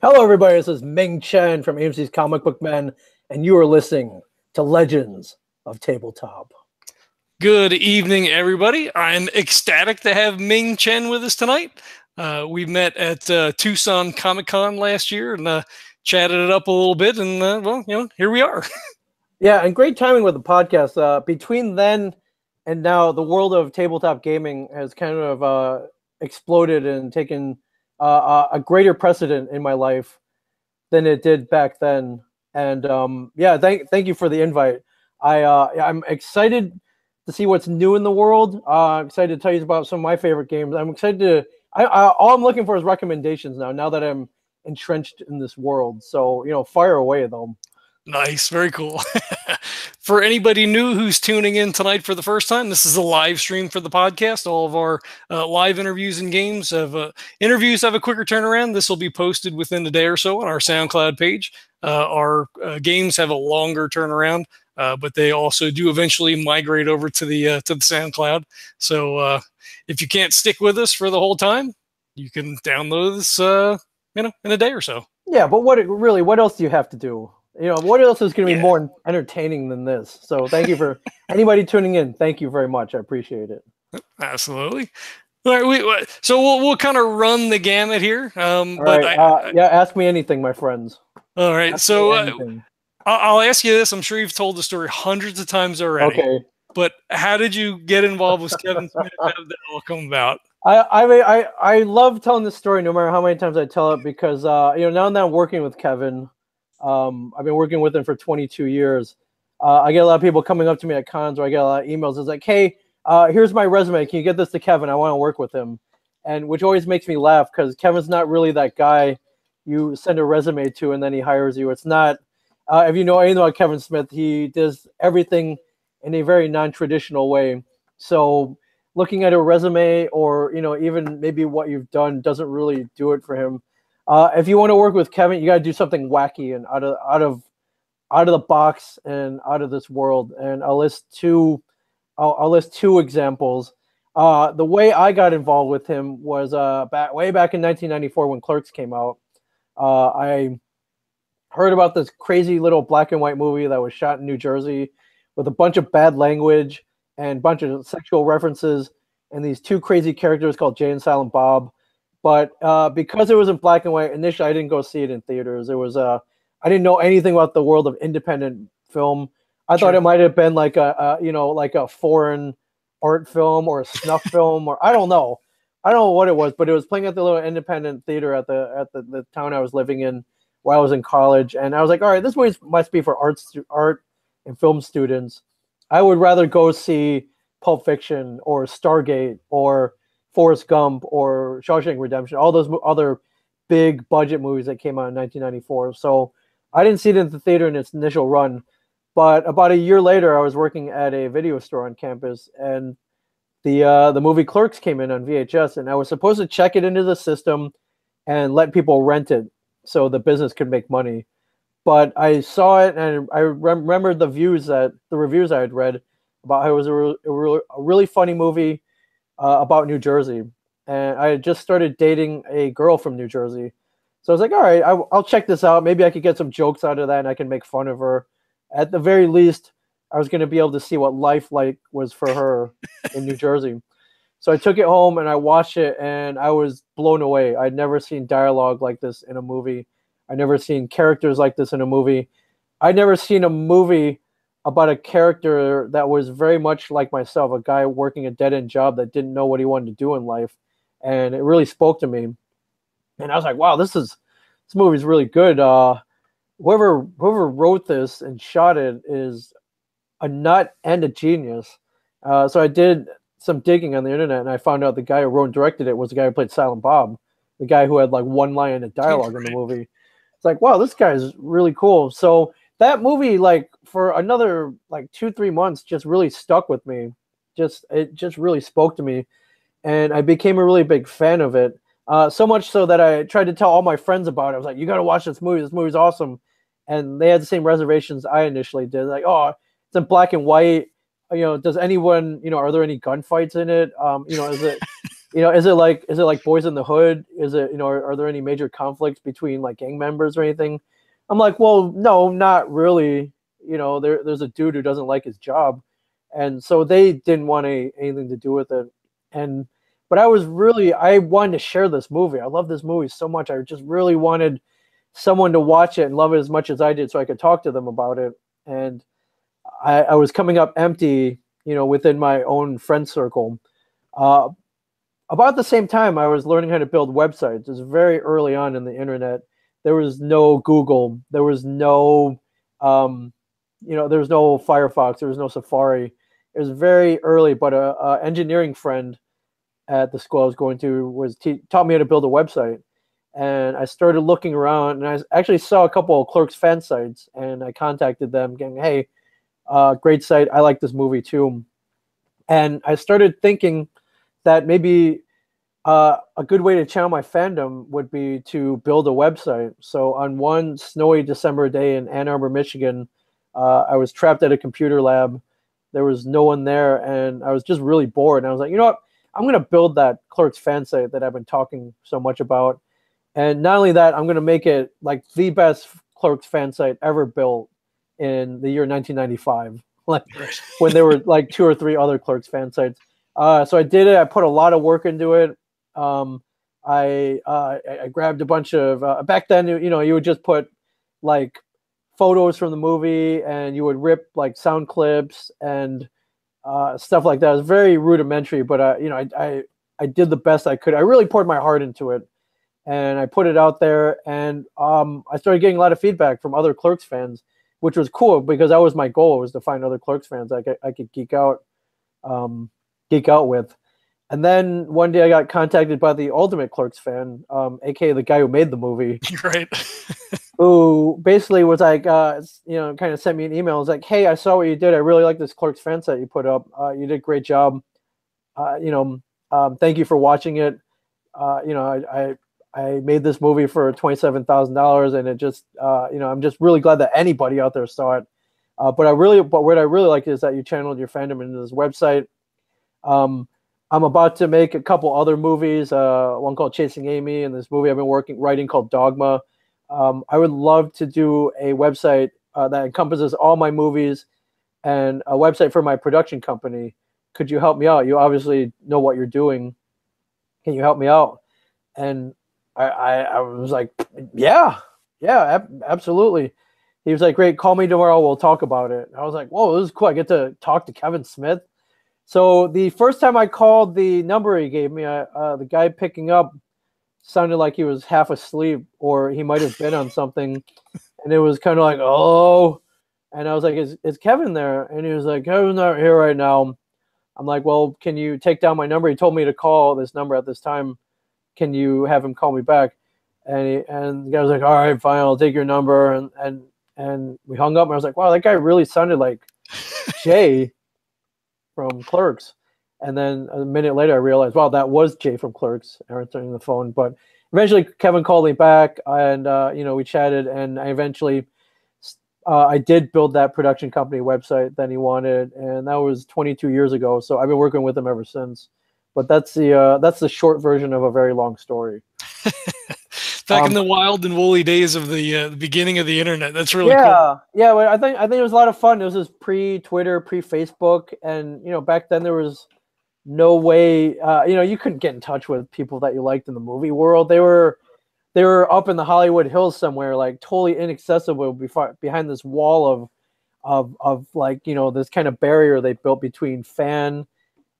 Hello, everybody. This is Ming Chen from AMC's Comic Book Men, and you are listening to Legends of Tabletop. Good evening, everybody. I'm ecstatic to have Ming Chen with us tonight. We met at Tucson Comic Con last year and chatted it up a little bit, and here we are. Yeah, and great timing with the podcast. Between then and now, the world of tabletop gaming has kind of exploded and taken a greater precedent in my life than it did back then. And yeah, thank you for the invite. I'm excited to see what's new in the world. I'm excited to tell you about some of my favorite games. I'm excited to. All I'm looking for is recommendations now. Now that I'm entrenched in this world, so fire away though. Nice, very cool. For anybody new who's tuning in tonight for the first time, this is a live stream for the podcast. All of our live interviews and games interviews have a quicker turnaround. This will be posted within a day or so on our SoundCloud page. Our games have a longer turnaround, but they also do eventually migrate over to the SoundCloud. So if you can't stick with us for the whole time, you can download this, in a day or so. Yeah, but what else do you have to do? What else is going to be more entertaining than this? So thank you for anybody tuning in. Thank you very much. I appreciate it. Absolutely. All right, so we'll kind of run the gamut here. Ask me anything, my friends. All right, I'll ask you this. I'm sure you've told the story hundreds of times already. Okay. But how did you get involved with Kevin Smith? How did that all come about? I love telling this story no matter how many times I tell it because now that I'm working with Kevin, I've been working with him for 22 years. I get a lot of people coming up to me at cons, or I get a lot of emails. It's like, hey, here's my resume. Can you get this to Kevin? I want to work with him. And which always makes me laugh because Kevin's not really that guy you send a resume to and then he hires you. It's not. If you know anything about Kevin Smith, he does everything in a very non-traditional way. So looking at a resume or even maybe what you've done doesn't really do it for him. If you want to work with Kevin, you got to do something wacky and out of the box and out of this world. And I'll list two examples. The way I got involved with him was way back in 1994 when Clerks came out. I heard about this crazy little black and white movie that was shot in New Jersey with a bunch of bad language and a bunch of sexual references and these two crazy characters called Jay and Silent Bob. But because it was in black and white, initially I didn't go see it in theaters. It was I didn't know anything about the world of independent film. I thought it might have been like a foreign art film or a snuff film, or I don't know what it was, but it was playing at the little independent theater at the town I was living in while I was in college, and I was like, all right, this movie must be for art and film students. I would rather go see Pulp Fiction or Stargate or Forrest Gump or Shawshank Redemption, all those other big budget movies that came out in 1994. So I didn't see it in the theater in its initial run, but about a year later, I was working at a video store on campus, and the movie Clerks came in on VHS, and I was supposed to check it into the system and let people rent it so the business could make money. But I saw it, and I remembered the reviews I had read about how it was a really funny movie about New Jersey, and I had just started dating a girl from New Jersey, so I was like, all right, I'll check this out. Maybe I could get some jokes out of that, and I can make fun of her. At the very least, I was going to be able to see what life like was for her in New Jersey. So I took it home and I watched it, and I was blown away. I'd never seen dialogue like this in a movie. I'd never seen characters like this in a movie. I'd never seen a movie about a character that was very much like myself, a guy working a dead-end job that didn't know what he wanted to do in life. And it really spoke to me. And I was like, wow, this movie's really good. Whoever wrote this and shot it is a nut and a genius. So I did some digging on the internet, and I found out the guy who wrote and directed it was the guy who played Silent Bob, the guy who had like one line of dialogue in the movie. It's like, wow, this guy's really cool. So that movie, like for another like 2-3 months, just really stuck with me. It just really spoke to me, and I became a really big fan of it. So much so that I tried to tell all my friends about it. I was like, you got to watch this movie. This movie's awesome. And they had the same reservations I initially did. Like, oh, it's in black and white. Does anyone, are there any gunfights in it? Is it, is it like Boys in the Hood? Is it, are there any major conflicts between like gang members or anything? I'm like, well, no, not really. There's a dude who doesn't like his job, and so they didn't want anything to do with it. But I wanted to share this movie. I love this movie so much. I just really wanted someone to watch it and love it as much as I did, so I could talk to them about it. And I was coming up empty, within my own friend circle. Uh, about the same time, I was learning how to build websites. It was very early on in the internet. There was no Google. There was no, there was no Firefox. There was no Safari. It was very early, but a engineering friend at the school I was going to taught me how to build a website. And I started looking around, and I actually saw a couple of Clerks fan sites, and I contacted them, getting, hey, great site. I like this movie too. And I started thinking that maybe a good way to channel my fandom would be to build a website. So on one snowy December day in Ann Arbor, Michigan, I was trapped at a computer lab. There was no one there, and I was just really bored. And I was like, you know what? I'm going to build that Clerks fan site that I've been talking so much about. And not only that, I'm going to make it like the best Clerks fan site ever built in the year 1995, like when there were like 2 or 3 other Clerks fan sites. So I did it. I put a lot of work into it. I grabbed a bunch of back then. You would just put like photos from the movie, and you would rip like sound clips and stuff like that. It was very rudimentary, but I did the best I could. I really poured my heart into it, and I put it out there. And I started getting a lot of feedback from other Clerks fans, which was cool because that was my goal, was to find other Clerks fans I could geek out with. And then one day I got contacted by the ultimate Clerks fan, aka the guy who made the movie, right? Who basically was like, kind of sent me an email. It was like, hey, I saw what you did. I really like this Clerks fan site you put up. You did a great job. Thank you for watching it. I made this movie for $27,000, and it just, I'm just really glad that anybody out there saw it. But what I really like is that you channeled your fandom into this website. I'm about to make a couple other movies, one called Chasing Amy, and this movie I've been writing called Dogma. I would love to do a website that encompasses all my movies and a website for my production company. Could you help me out? You obviously know what you're doing. Can you help me out? And I was like, yeah, absolutely. He was like, great, call me tomorrow. We'll talk about it. And I was like, whoa, this is cool. I get to talk to Kevin Smith. So the first time I called the number he gave me, the guy picking up sounded like he was half asleep, or he might have been on something. And it was kind of like, oh. And I was like, is Kevin there? And he was like, Kevin's not here right now. I'm like, well, can you take down my number? He told me to call this number at this time. Can you have him call me back? And the guy was like, all right, fine, I'll take your number. And we hung up, and I was like, wow, that guy really sounded like Jay from Clerks. And then a minute later, I realized, wow, that was Jay from Clerks answering the phone. But eventually, Kevin called me back, and we chatted, and I did build that production company website that he wanted, and that was 22 years ago. So I've been working with him ever since. But that's the short version of a very long story. Back in the wild and woolly days of the beginning of the internet. That's really cool. Yeah. Well, I think it was a lot of fun. It was just pre-Twitter, pre-Facebook, and back then there was no way. You couldn't get in touch with people that you liked in the movie world. They were up in the Hollywood Hills somewhere, like totally inaccessible behind this wall of like this kind of barrier they built between fan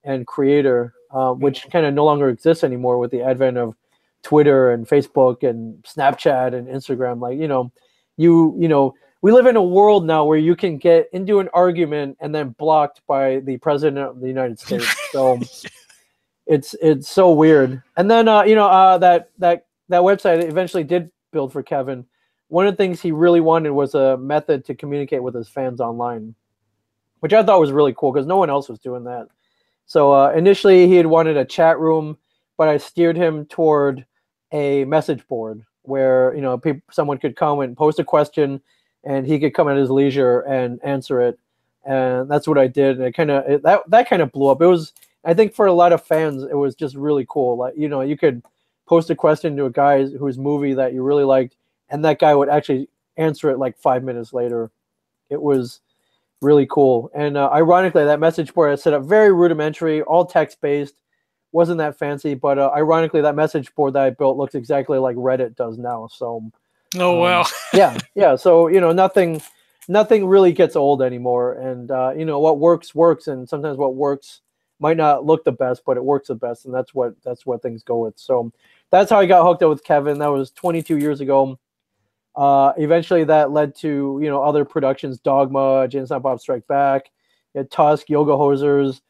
and creator, which kind of no longer exists anymore with the advent of Twitter and Facebook and Snapchat and Instagram. Like, we live in a world now where you can get into an argument and then blocked by the president of the United States. So it's so weird. And then, that website eventually did build for Kevin. One of the things he really wanted was a method to communicate with his fans online, which I thought was really cool because no one else was doing that. So initially he had wanted a chat room, but I steered him toward a message board where someone could come and post a question, and he could come at his leisure and answer it. And that's what I did. And that kind of blew up. It was I think for a lot of fans, it was just really cool. Like, you know, you could post a question to a guy whose movie that you really liked, and that guy would actually answer it like 5 minutes later. It was really cool. And ironically, that message board I set up very rudimentary, all text based, wasn't that fancy. But ironically, that message board that I built looks exactly like Reddit does now. So, oh wow, yeah. So you know, nothing really gets old anymore. And you know, what works, and sometimes what works might not look the best, but it works the best, and that's what things go with. So that's how I got hooked up with Kevin. That was 22 years ago. Eventually, that led to, you know, other productions: Dogma, Jane Silent Bob Strike Back, Tusk, Yoga Hosers,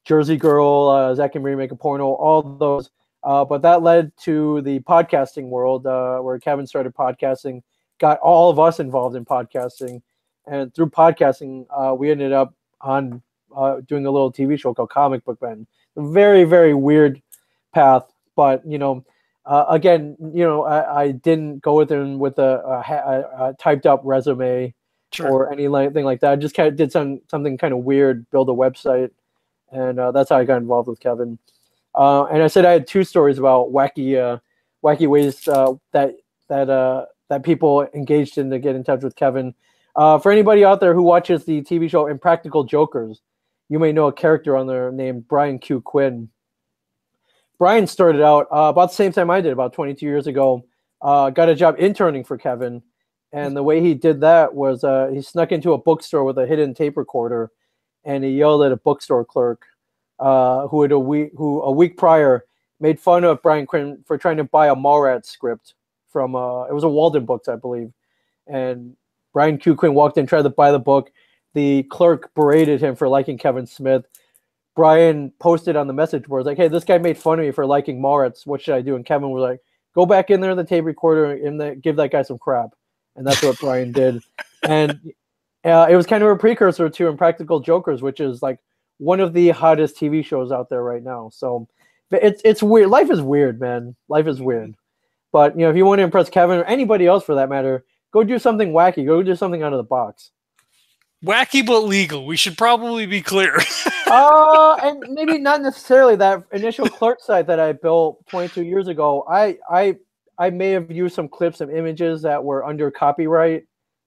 Jersey Girl, Zack and Miri Make a Porno, all those. But that led to the podcasting world, where Kevin started podcasting, got all of us involved in podcasting, and through podcasting, we ended up on doing a little TV show called Comic Book Ben. A very, very weird path, but you know. Again, you know, I didn't go with him with a typed up resume or anything like that. I just kind of did something kind of weird, build a website, and that's how I got involved with Kevin. And I said I had two stories about wacky ways that people engaged in to get in touch with Kevin. For anybody out there who watches the TV show Impractical Jokers, you may know a character on there named Brian Q. Quinn. Brian started out about the same time I did, about 22 years ago. Got a job interning for Kevin, and the way he did that was he snuck into a bookstore with a hidden tape recorder, and he yelled at a bookstore clerk who a week prior made fun of Brian Quinn for trying to buy a Mallrats script from it was a Walden Books, I believe, and Brian Q. Quinn walked in, tried to buy the book. The clerk berated him for liking Kevin Smith. Brian posted on the message boards like, "Hey, this guy made fun of me for liking Mallrats. What should I do?" And Kevin was like, "Go back in there in the tape recorder and give that guy some crap." And that's what Brian did. And it was kind of a precursor to Impractical Jokers, which is like one of the hottest TV shows out there right now. So it's weird. Life is weird, man. Life is weird. But you know, if you want to impress Kevin or anybody else for that matter, go do something wacky. Go do something out of the box. Wacky but legal. We should probably be clear. And maybe not necessarily that initial clerk site that I built 22 years ago. I may have used some clips and images that were under copyright,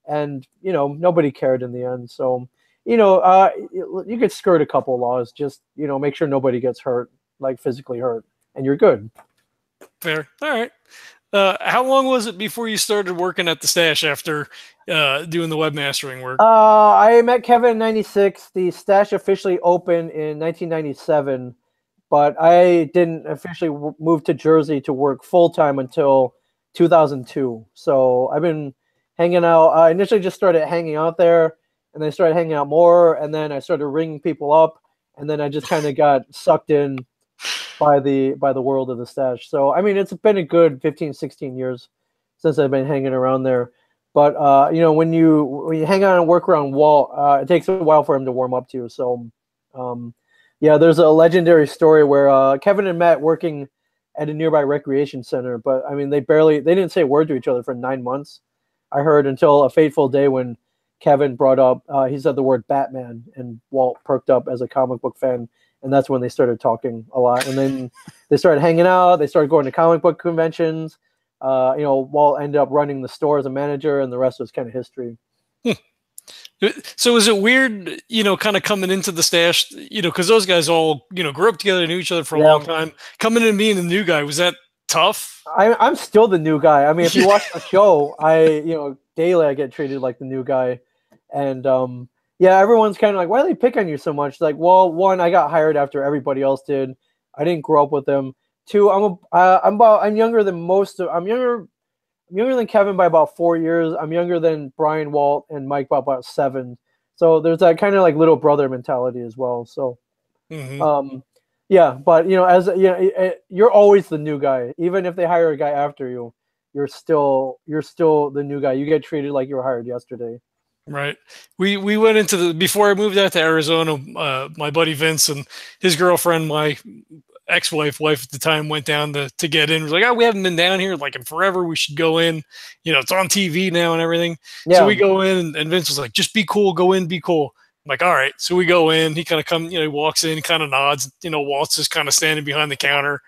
and you know, nobody cared in the end. So you know, you could skirt a couple laws. Just, you know, make sure nobody gets hurt, like physically hurt, and you're good. Fair. All right. How long was it before you started working at the Stash after doing the webmastering work? I met Kevin in 96. The Stash officially opened in 1997, but I didn't officially move to Jersey to work full-time until 2002. So I've been hanging out. I initially just started hanging out there, and then I started hanging out more, and then I started ringing people up, and then I just kind of got sucked in by the world of the Stash. So I mean, it's been a good 15, 16 years since I've been hanging around there. But you know, when you hang out and work around Walt, it takes a while for him to warm up to you. So yeah, there's a legendary story where Kevin and Matt working at a nearby recreation center, but I mean, they didn't say a word to each other for 9 months. I heard until a fateful day when Kevin brought up, he said the word Batman, and Walt perked up as a comic book fan. And that's when they started talking a lot. And then they started hanging out. They started going to comic book conventions. You know, Walt ended up running the store as a manager, and the rest was kind of history. So is it weird, you know, kind of coming into the Stash, you know, because those guys all, you know, grew up together, knew each other for a long time. Coming in and being the new guy, was that tough? I'm still the new guy. I mean, if you watch the show, you know, daily I get treated like the new guy. And yeah, everyone's kind of like, why do they pick on you so much? Like, well, one, I got hired after everybody else did. I didn't grow up with them. Two, I'm younger than most of. I'm younger than Kevin by about 4 years. I'm younger than Brian, Walt, and Mike by about 7. So there's that kind of like little brother mentality as well. So, yeah, but you know, as you know, you're always the new guy. Even if they hire a guy after you, you're still the new guy. You get treated like you were hired yesterday. Right. We went into before I moved out to Arizona, my buddy Vince and his girlfriend, my wife at the time, went down to get in. Was like, oh, we haven't been down here like in forever. We should go in. You know, it's on TV now and everything. Yeah. So we go in, and Vince was like, just be cool, go in, be cool. I'm like, all right. So we go in. He kind of he walks in, kind of nods. Walt's just kind of standing behind the counter.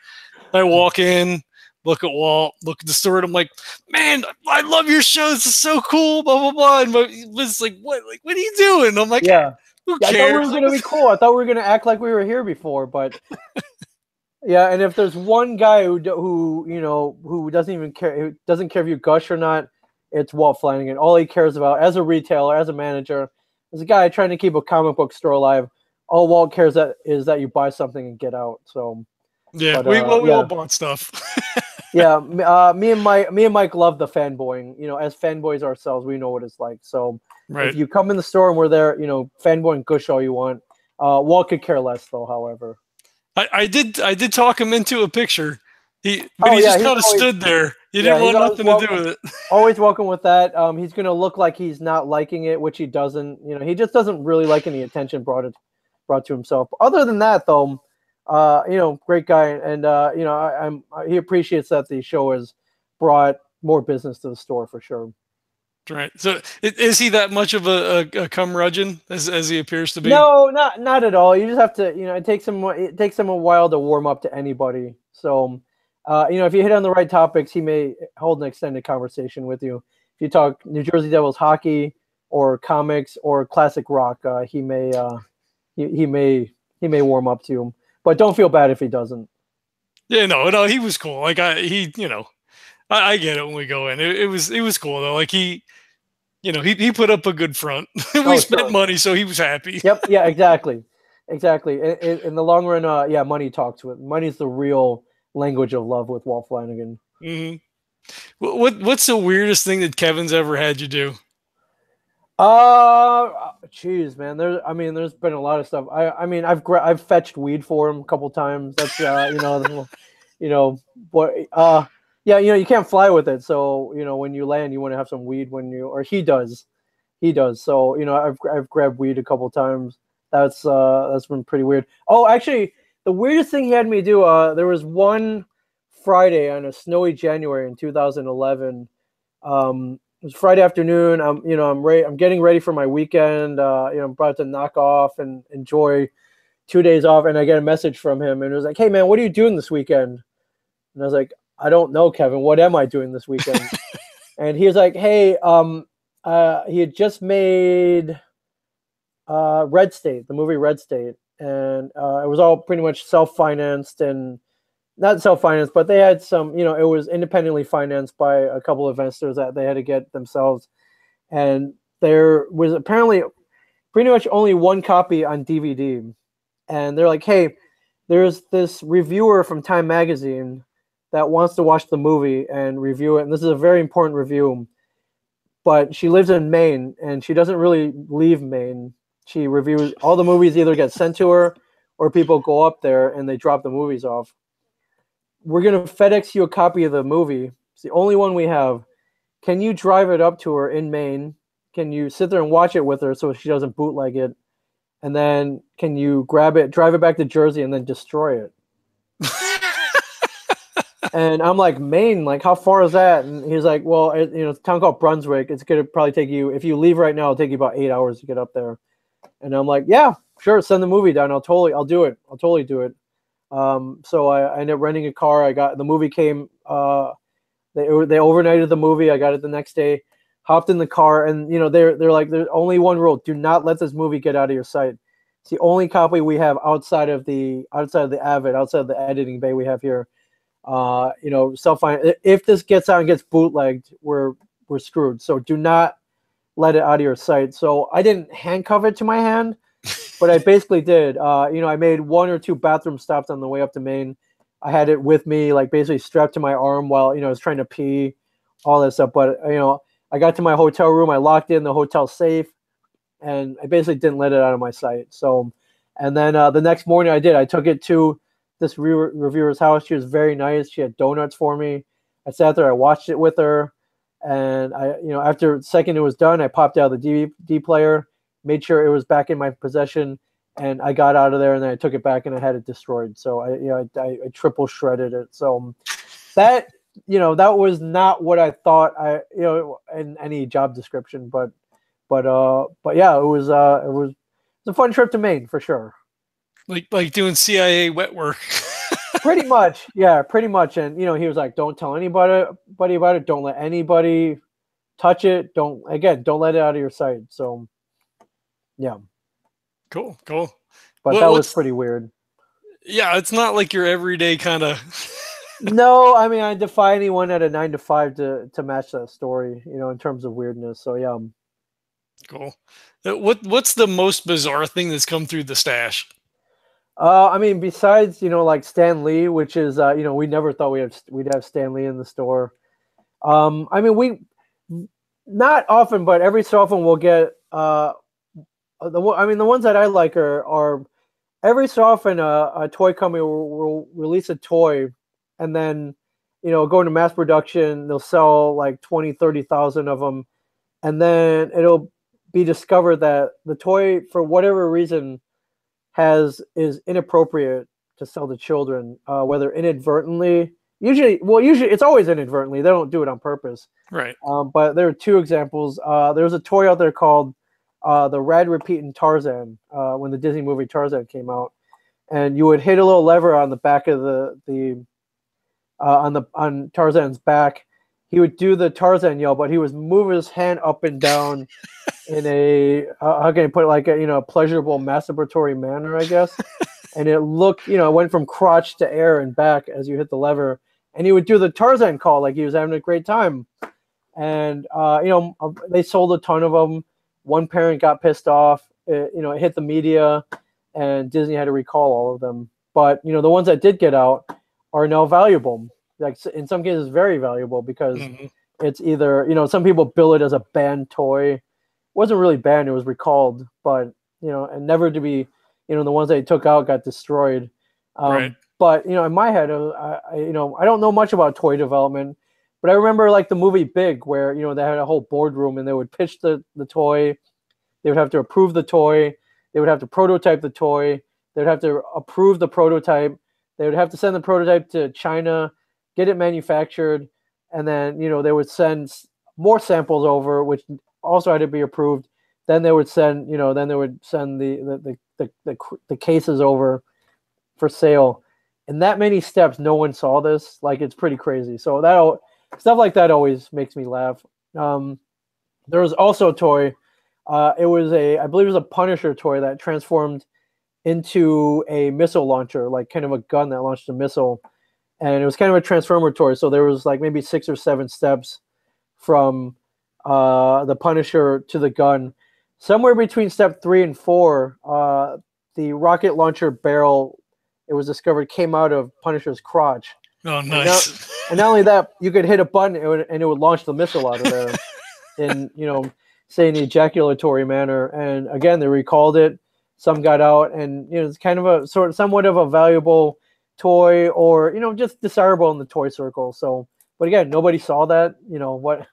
I walk in, look at Walt, look at the store, and I'm like, man, I love your show. This is so cool. Blah blah blah. And was like, what? Like, what are you doing? I'm like, Yeah. who Yeah, I thought we cares? were gonna be cool. I thought we were gonna act like we were here before, but yeah. And if there's one guy who doesn't even care, who doesn't care if you gush or not, it's Walt Flanagan. All he cares about, as a retailer, as a manager, as a guy trying to keep a comic book store alive, all Walt cares is that you buy something and get out. So yeah, but, we all yeah. bought stuff. Yeah, me and Mike love the fanboying. As fanboys ourselves, we know what it's like. So Right. if you come in the store and we're there, fanboy and gush all you want. Walt could care less, though. However, I did talk him into a picture. He yeah, just kind of stood there. He didn't want nothing to do with it. Always welcome with that. He's gonna look like he's not liking it, which he doesn't. He just doesn't really like any attention brought to himself. Other than that, though, great guy, and he appreciates that the show has brought more business to the store for sure. Right. So is he that much of a curmudgeon as he appears to be? No, not at all. You just have to, it takes him a while to warm up to anybody. So, if you hit on the right topics, he may hold an extended conversation with you. If you talk New Jersey Devils hockey or comics or classic rock, he may warm up to him. But don't feel bad if he doesn't. Yeah, no, he was cool. Like I get it when we go in. It was cool though. Like he put up a good front. We spent money, so he was happy. Yep. Yeah. Exactly. In the long run, money talks with. Money's the real language of love with Walt Flanagan. Mm-hmm. What's the weirdest thing that Kevin's ever had you do? Geez, man. There's been a lot of stuff. I've fetched weed for him a couple times. That's yeah, you can't fly with it. So when you land, you want to have some weed or he does. So I've grabbed weed a couple times. That's been pretty weird. Oh, actually, the weirdest thing he had me do. There was one Friday on a snowy January in 2011. It was Friday afternoon. I'm getting ready for my weekend. I'm about to knock off and enjoy 2 days off. And I get a message from him, and it was like, "Hey, man, what are you doing this weekend?" And I was like, "I don't know, Kevin. What am I doing this weekend?" And he was like, "Hey, he had just made Red State, the movie Red State, and it was all pretty much self-financed and not self-financed, but they had some, it was independently financed by a couple of investors that they had to get themselves. And there was apparently pretty much only one copy on DVD. And they're like, hey, there's this reviewer from Time Magazine that wants to watch the movie and review it. And this is a very important review. But she lives in Maine, and she doesn't really leave Maine. She reviews all the movies, either get sent to her or people go up there and they drop the movies off. We're going to FedEx you a copy of the movie. It's the only one we have. Can you drive it up to her in Maine? Can you sit there and watch it with her so she doesn't bootleg it? And then can you grab it, drive it back to Jersey, and then destroy it? And I'm like, Maine, like, how far is that? And he's like, well, it's a town called Brunswick. It's going to probably take you, if you leave right now, it'll take you about 8 hours to get up there. And I'm like, yeah, sure, send the movie down. I'll do it. I'll totally do it. So I ended up renting a car. The movie came, they overnighted the movie. I got it the next day, hopped in the car, and they're like, there's only one rule: do not let this movie get out of your sight. It's the only copy we have outside of the Avid, outside of the editing bay we have here. If this gets out and gets bootlegged, we're screwed. So do not let it out of your sight. So I didn't handcuff it to my hand, but I basically did. I made 1 or 2 bathroom stops on the way up to Maine. I had it with me, like basically strapped to my arm while, I was trying to pee, all that stuff. But, I got to my hotel room. I locked in the hotel safe, and I basically didn't let it out of my sight. So, and then the next morning I did. I took it to this reviewer's house. She was very nice. She had donuts for me. I sat there. I watched it with her. And after the second it was done, I popped out the DVD player, made sure it was back in my possession, and I got out of there, and then I took it back and I had it destroyed. So I triple shredded it. So that was not what I thought in any job description, but yeah, it was a fun trip to Maine for sure. Like doing CIA wet work. Pretty much, yeah, pretty much. And he was like, "Don't tell anybody about it. Don't let anybody touch it. Don't let it out of your sight." So, yeah. Cool. But that was pretty weird. Yeah, it's not like your everyday kind of. No, I mean, I defy anyone at a 9 to 5 to match that story, in terms of weirdness. So yeah. Cool. What's the most bizarre thing that's come through the stash? I mean, besides like Stan Lee, which is we never thought we'd have Stan Lee in the store. I mean, we not often, but every so often we'll get the ones that I like are every so often a toy company will release a toy, and then go into mass production. They'll sell like 20,000-30,000 of them, and then it'll be discovered that the toy, for whatever reason, is inappropriate to sell to children, whether inadvertently. Usually it's always inadvertently. They don't do it on purpose. Right. But there are two examples. There's a toy out there called the Rad Repeatin' Tarzan, when the Disney movie Tarzan came out, and you would hit a little lever on the back of on Tarzan's back. He would do the Tarzan yell, but he would move his hand up and down in a how can I put it, like a pleasurable masturbatory manner, I guess. And it looked, it went from crotch to air and back as you hit the lever, and he would do the Tarzan call like he was having a great time. And they sold a ton of them. One parent got pissed off. It hit the media, and Disney had to recall all of them. But the ones that did get out are now valuable. Like in some cases, very valuable, because it's either some people bill it as a banned toy. It wasn't really banned; it was recalled. But and never to be, the ones they took out got destroyed. Right. But in my head, I don't know much about toy development. But I remember like the movie Big, where they had a whole boardroom and they would pitch the toy. They would have to approve the toy. They would have to prototype the toy. They would have to approve the prototype. They would have to send the prototype to China, get it manufactured, and then they would send more samples over, which also had to be approved. Then they would send the cases over for sale. In that many steps, no one saw this. Like, it's pretty crazy. So stuff like that always makes me laugh. There was also a toy. I believe it was a Punisher toy that transformed into a missile launcher, like kind of a gun that launched a missile. And it was kind of a transformer toy. So there was like maybe 6 or 7 steps from the Punisher to the gun. Somewhere between step 3 and 4, the rocket launcher barrel, it was discovered, came out of Punisher's crotch. Oh, nice. And not only that, you could hit a button and it would launch the missile out of there in, say, an ejaculatory manner. And again, they recalled it. Some got out, and it's kind of somewhat of a valuable toy, or just desirable in the toy circle. So, but again, nobody saw that. What?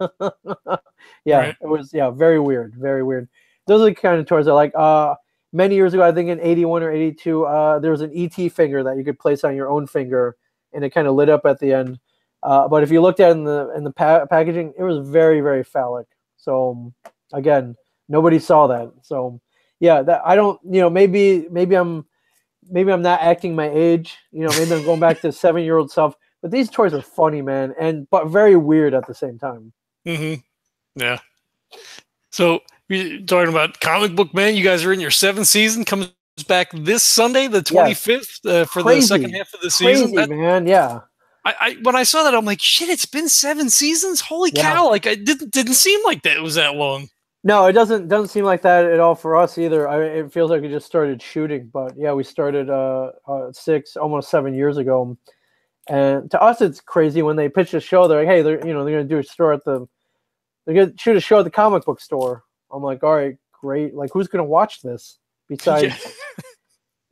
Yeah, right. It was very weird, very weird. Those are the kind of toys I like. Many years ago, I think in 81 or 82, there was an ET finger that you could place on your own finger, and it kind of lit up at the end. But if you looked at it in the packaging, it was very, very phallic. So again, nobody saw that. So yeah, that I don't. Maybe I'm not acting my age. Maybe I'm going back to 7-year-old self. But these toys are funny, man, but very weird at the same time. Yeah. So we're talking about Comic Book Man. You guys are in your 7th season. Comes back this Sunday, the 25th, for the second half of the season. Crazy, man. Yeah. I when I saw that, I'm like, shit! It's been 7 seasons. Holy cow! Like, it didn't seem like that it was that long. No, it doesn't seem like that at all for us either. It feels like we just started shooting, but yeah, we started 6, almost 7 years ago. And to us, it's crazy when they pitch a show. They're like, hey, they're going to do a store they're going to shoot a show at the comic book store. I'm like, all right, great. Like, who's going to watch this besides,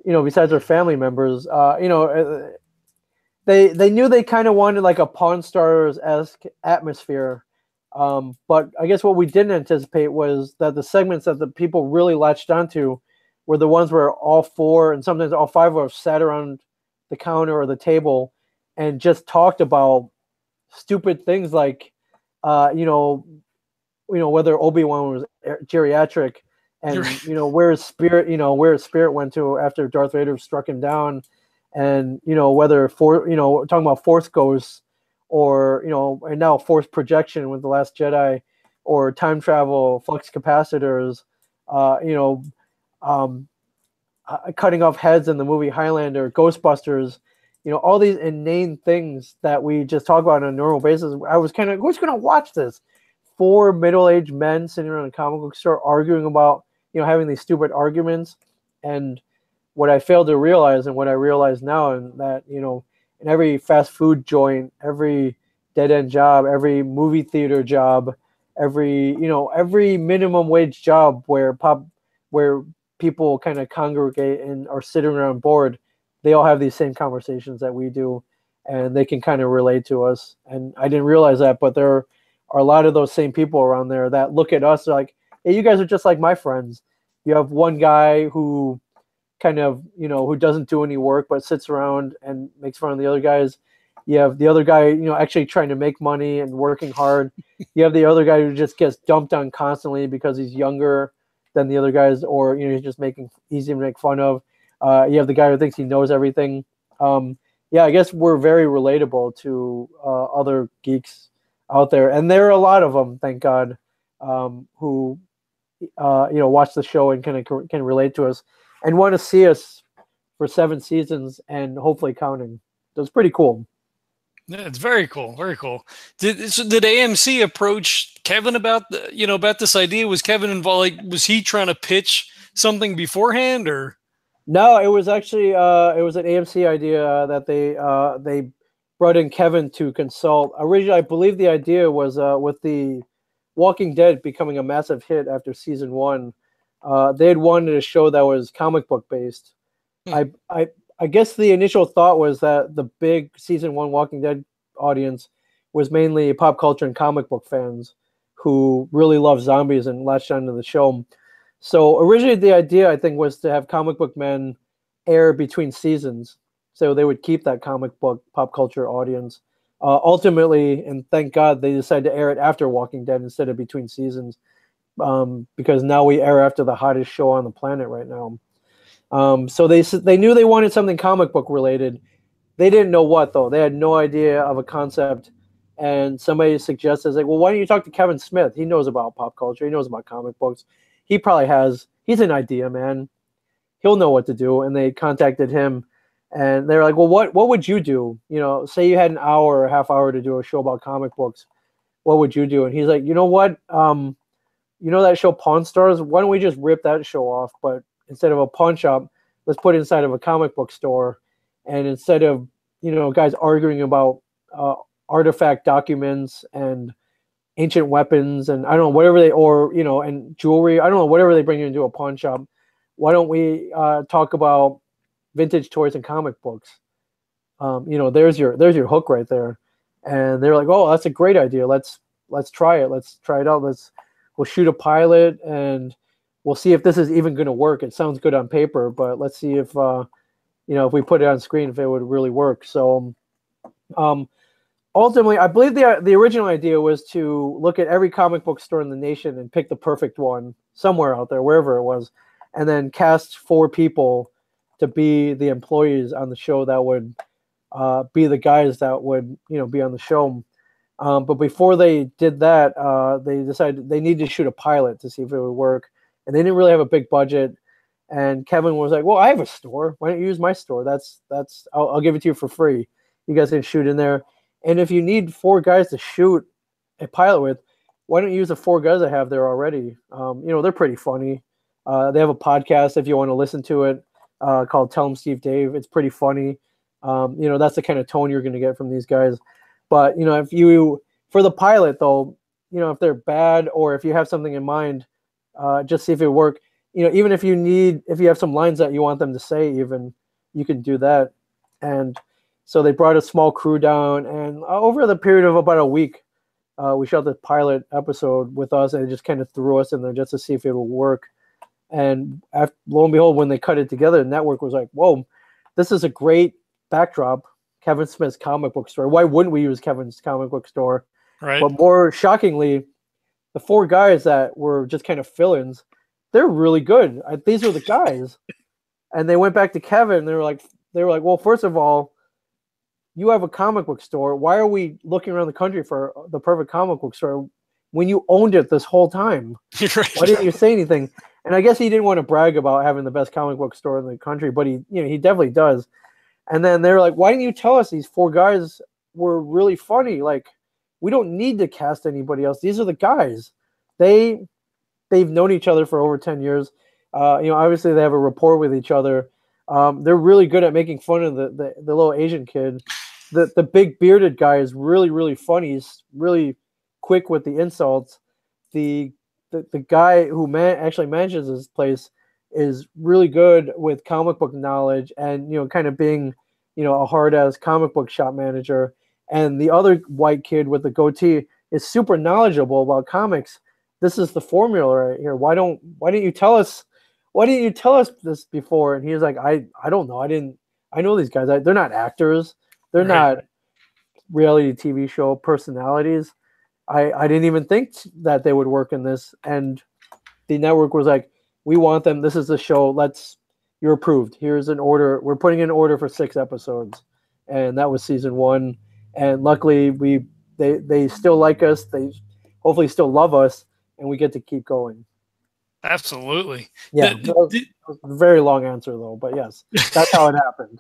besides our family members? They knew they kind of wanted like a Pawn Stars-esque atmosphere. But I guess what we didn't anticipate was that the segments that the people really latched onto were the ones where all 4 and sometimes all 5 of us sat around the counter or the table and just talked about stupid things like, whether Obi-Wan was geriatric, and where his spirit went to after Darth Vader struck him down, and whether talking about Force ghosts, or and now Force projection with the Last Jedi, or time travel, flux capacitors, um, cutting off heads in the movie Highlander, Ghostbusters, all these inane things that we just talk about on a normal basis. I was kind of, who's going to watch this? 4 middle-aged men sitting around a comic book store arguing about, having these stupid arguments. And what I failed to realize, and what I realize now, and that, in every fast food joint, every dead-end job, every movie theater job, every minimum wage job where people kind of congregate and are sitting around bored, they all have these same conversations that we do, and they can kind of relate to us. And I didn't realize that, but there are a lot of those same people around there that look at us like, hey, you guys are just like my friends. You have one guy who kind of, who doesn't do any work but sits around and makes fun of the other guys. You have the other guy, actually trying to make money and working hard. You have the other guy who just gets dumped on constantly because he's younger than the other guys, or he's just easy to make fun of. You have the guy who thinks he knows everything. Yeah, I guess we're very relatable to other geeks out there, and there are a lot of them, thank God, who watch the show and can relate to us and want to see us for 7 seasons and hopefully counting. So it's pretty cool. Yeah, it's very cool. Very cool. Did AMC approach Kevin about about this idea? Was Kevin involved? Like, was he trying to pitch something beforehand, or? No, it was actually it was an AMC idea that they brought in Kevin to consult. Originally, I believe the idea was with the Walking Dead becoming a massive hit after season 1. They had wanted a show that was comic book based. I guess the initial thought was that the big season 1 Walking Dead audience was mainly pop culture and comic book fans who really love zombies and latched onto the show. So originally the idea, I think, was to have Comic Book Men air between seasons. So they would keep that comic book pop culture audience. Ultimately, and thank God, they decided to air it after Walking Dead instead of between seasons, because now we air after the hottest show on the planet right now. So they knew they wanted something comic book related. They didn't know what, though. They had no idea of a concept. And somebody suggested, like, well, why don't you talk to Kevin Smith? He knows about pop culture. He knows about comic books. He's an idea man. He'll know what to do. And they contacted him. And they're like, well, what would you do? Say you had an hour or a half hour to do a show about comic books. What would you do? And he's like, you know what? That show Pawn Stars? Why don't we just rip that show off? But instead of a pawn shop, let's put it inside of a comic book store. And instead of, guys arguing about artifact documents and ancient weapons and I don't know, whatever and jewelry, I don't know, whatever they bring you into a pawn shop, why don't we talk about vintage toys and comic books? There's your hook right there. And they're like, oh, that's a great idea. Let's try it. Let's try it out. We'll shoot a pilot and we'll see if this is even going to work. It sounds good on paper, but let's see if if we put it on screen, if it would really work. So ultimately, I believe the original idea was to look at every comic book store in the nation and pick the perfect one somewhere out there, wherever it was, and then cast 4 people to be the employees on the show that would be the guys that would be on the show. But before they did that, they decided they needed to shoot a pilot to see if it would work. And they didn't really have a big budget. And Kevin was like, well, I have a store. Why don't you use my store? I'll give it to you for free. You guys can shoot in there. And if you need 4 guys to shoot a pilot with, why don't you use the 4 guys I have there already? They're pretty funny. They have a podcast if you want to listen to it called Tell 'em Steve Dave. It's pretty funny. That's the kind of tone you're going to get from these guys. But, for the pilot, though, if they're bad or if you have something in mind, just see if it works. Even if you have some lines that you want them to say, even, you can do that. And so they brought a small crew down, and over the period of about a week, we shot the pilot episode with us, and it just kind of threw us in there just to see if it would work. And lo and behold, when they cut it together, the network was like, whoa, this is a great backdrop. Kevin Smith's comic book store. Why wouldn't we use Kevin's comic book store? Right. But more shockingly, the 4 guys that were just kind of fill-ins, they're really good. These are the guys. And they went back to Kevin and they were like, well, first of all, you have a comic book store. Why are we looking around the country for the perfect comic book store when you owned it this whole time? Right. Why didn't you say anything? And I guess he didn't want to brag about having the best comic book store in the country, but he definitely does. And then they're like, why didn't you tell us these 4 guys were really funny? Like, we don't need to cast anybody else. These are the guys. They've known each other for over 10 years. Obviously they have a rapport with each other. They're really good at making fun of the little Asian kid. The big bearded guy is really, really funny. He's really quick with the insults. The guy who actually manages this place is really good with comic book knowledge and, kind of being, a hard-ass comic book shop manager. And the other white kid with the goatee is super knowledgeable about comics. This is the formula right here. Why didn't you tell us? Why didn't you tell us this before? And he was like, I don't know. I know these guys. They're not actors. They're not reality TV show personalities. I didn't even think that they would work in this. And the network was like, we want them. This is the show. You're approved. Here's an order. We're putting in an order for 6 episodes. And that was season 1. And luckily they still like us. They hopefully still love us, and we get to keep going. Absolutely. Yeah. Very long answer though, but yes, that's how it happened.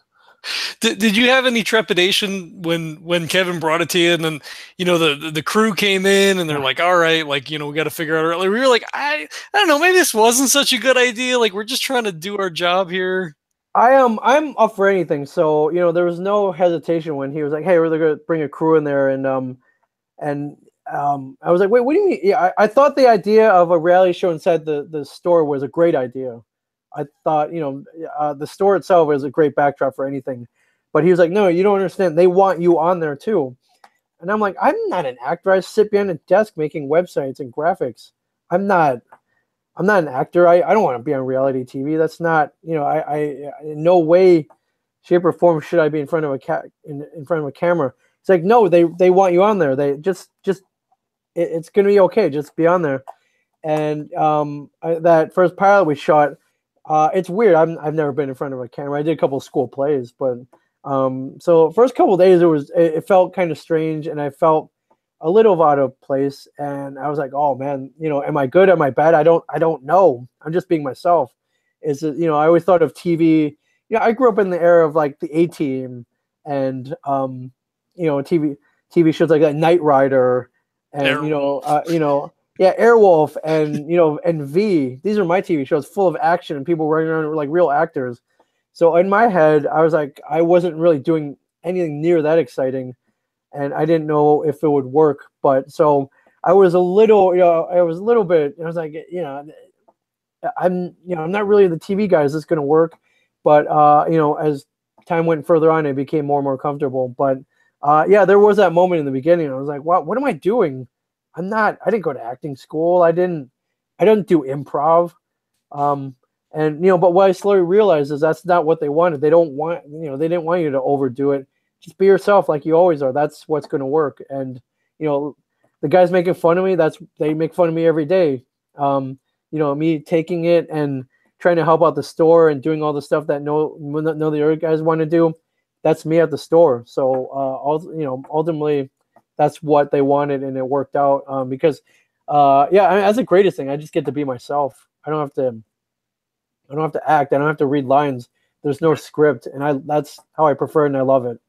Did you have any trepidation when Kevin brought it to you, and then the crew came in and they're like, all right, like we got to figure out. Like, we were like, I don't know, maybe this wasn't such a good idea. Like, we're just trying to do our job here. I'm up for anything. So there was no hesitation when he was like, hey, we're gonna bring a crew in there, and I was like, wait, what do you mean? Yeah, I thought the idea of a reality show inside the store was a great idea. I thought, the store itself is a great backdrop for anything. But he was like, no, you don't understand. They want you on there too. And I'm like, I'm not an actor. I sit behind a desk making websites and graphics. I'm not an actor. I don't want to be on reality TV. That's not, I in no way, shape, or form should I be in front of in front of a camera. It's like, no, they want you on there. They just it's gonna be okay. Just be on there. And that first pilot we shot, it's weird. I've never been in front of a camera. I did a couple of school plays, but so first couple of days it felt kind of strange, and I felt a little out of place. And I was like, oh man, am I good? Am I bad? I don't know. I'm just being myself. Is it, I always thought of TV. I grew up in the era of like the A-Team and TV shows like that, Knight Rider, and Airwolf, and and V. These are my TV shows full of action and people running around like real actors. So in my head, I was like, I wasn't really doing anything near that exciting, and I didn't know if it would work. But so I was a little, I was like, I'm not really the TV guy. Is this going to work? But as time went further on, it became more and more comfortable. But there was that moment in the beginning. I was like, what am I doing? I didn't go to acting school. I didn't do improv. But what I slowly realized is that's not what they wanted. They don't want, they didn't want you to overdo it. Just be yourself like you always are. That's what's going to work. And, the guys making fun of me, they make fun of me every day. Me taking it and trying to help out the store and doing all the stuff that no the other guys want to do. That's me at the store. So, ultimately that's what they wanted, and it worked out. Because that's the greatest thing. I just get to be myself. I don't have to act. I don't have to read lines. There's no script, and that's how I prefer it, and I love it.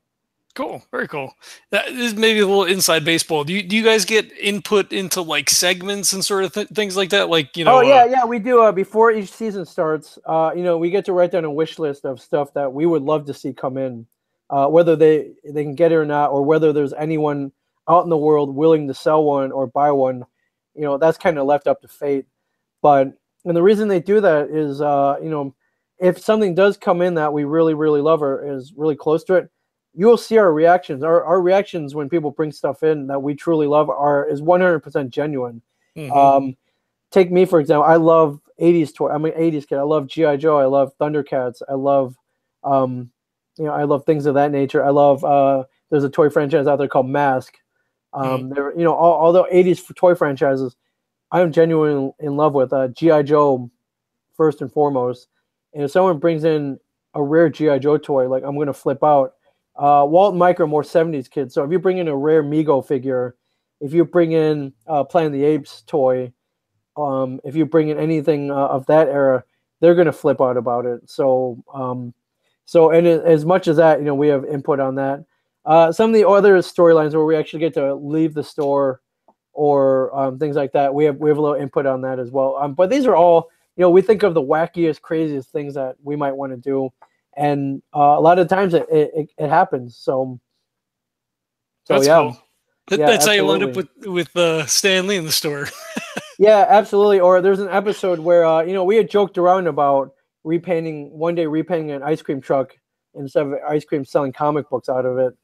Cool. Very cool. That is maybe a little inside baseball. Do you guys get input into like segments and sort of things like that? Like, Oh yeah, we do. Before each season starts, we get to write down a wish list of stuff that we would love to see come in, whether they can get it or not, or whether there's anyone out in the world willing to sell one or buy one. That's kind of left up to fate. And the reason they do that is, if something does come in that we really, really love or is really close to it, you will see our reactions. Our reactions when people bring stuff in that we truly love is 100% genuine. Mm-hmm. Take me, for example. I love 80s toy. I'm an 80s kid. I love G.I. Joe. I love Thundercats. I love, I love things of that nature. I love, there's a toy franchise out there called Mask. There, all the 80s toy franchises, I'm genuinely in love with. G.I. Joe first and foremost. And if someone brings in a rare GI Joe toy, like I'm gonna flip out. Walt and Mike are more '70s kids, so if you bring in a rare Mego figure, if you bring in Planet of the Apes toy, if you bring in anything of that era, they're gonna flip out about it. So and as much as that, we have input on that. Some of the other storylines where we actually get to leave the store or things like that, we have a little input on that as well. But these are all, we think of the wackiest, craziest things that we might want to do, and a lot of times it happens. So that's yeah, cool. That's how you wound absolutely. up with Stan Lee in the store. Yeah, absolutely. Or there's an episode where we had joked around about repainting an ice cream truck instead of ice cream, selling comic books out of it.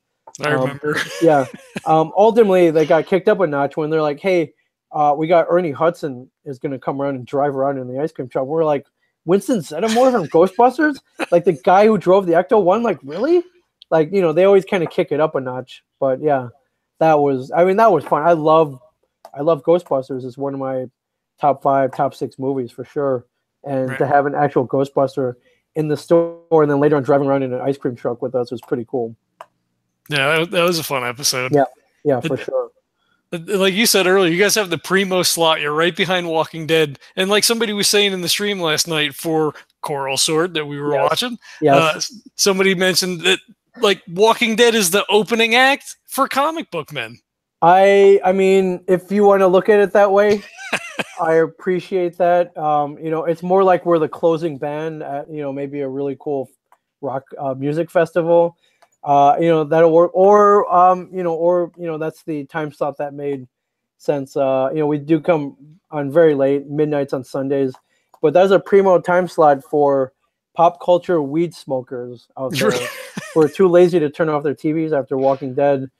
I remember. Yeah. Ultimately, they got kicked up a notch when they're like, "Hey, we got Ernie Hudson is going to come around and drive around in the ice cream truck." We're like, "Winston Zeddemore from Ghostbusters, like the guy who drove the Ecto one, like really?" Like, they always kind of kick it up a notch. But yeah, that was fun. I love Ghostbusters. It's one of my top 5, top 6 movies for sure. And Right. to have an actual Ghostbuster in the store and then later on driving around in an ice cream truck with us was pretty cool. Yeah, that was a fun episode. Yeah, for sure. Like you said earlier, you guys have the primo slot. You're right behind Walking Dead. And like somebody was saying in the stream last night for Coral Sword that we were watching, somebody mentioned that like Walking Dead is the opening act for comic book men. I mean, if you want to look at it that way, I appreciate that. It's more like we're the closing band at, maybe a really cool rock music festival. That'll work. Or that's the time slot that made sense. We do come on very late, midnights on Sundays, but that's a primo time slot for pop culture weed smokers out there who are too lazy to turn off their TVs after Walking Dead.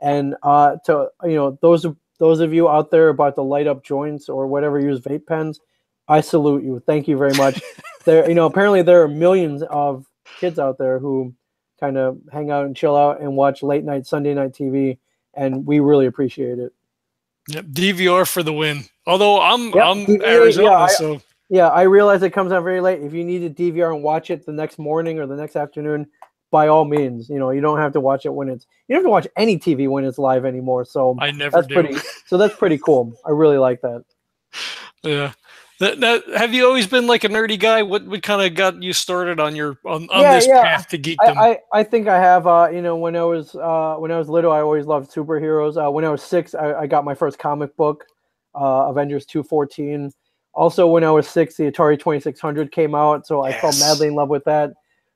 And to those of you out there about to light up joints or whatever, use vape pens, I salute you. Thank you very much. There, apparently there are millions of kids out there who kind of hang out and chill out and watch late night Sunday night TV, and we really appreciate it. Yep, DVR for the win. Although I'm DVR, Arizona, so I realize it comes out very late. If you need to DVR and watch it the next morning or the next afternoon, by all means, you don't have to watch it you don't have to watch any TV when it's live anymore. So I never do. That's pretty cool. I really like that. Yeah. Now, have you always been like a nerdy guy? What kind of got you started on this path to geekdom? I think I have. When I was little, I always loved superheroes. When I was 6, I got my first comic book, Avengers 214. Also, when I was 6, the Atari 2600 came out, so I fell madly in love with that.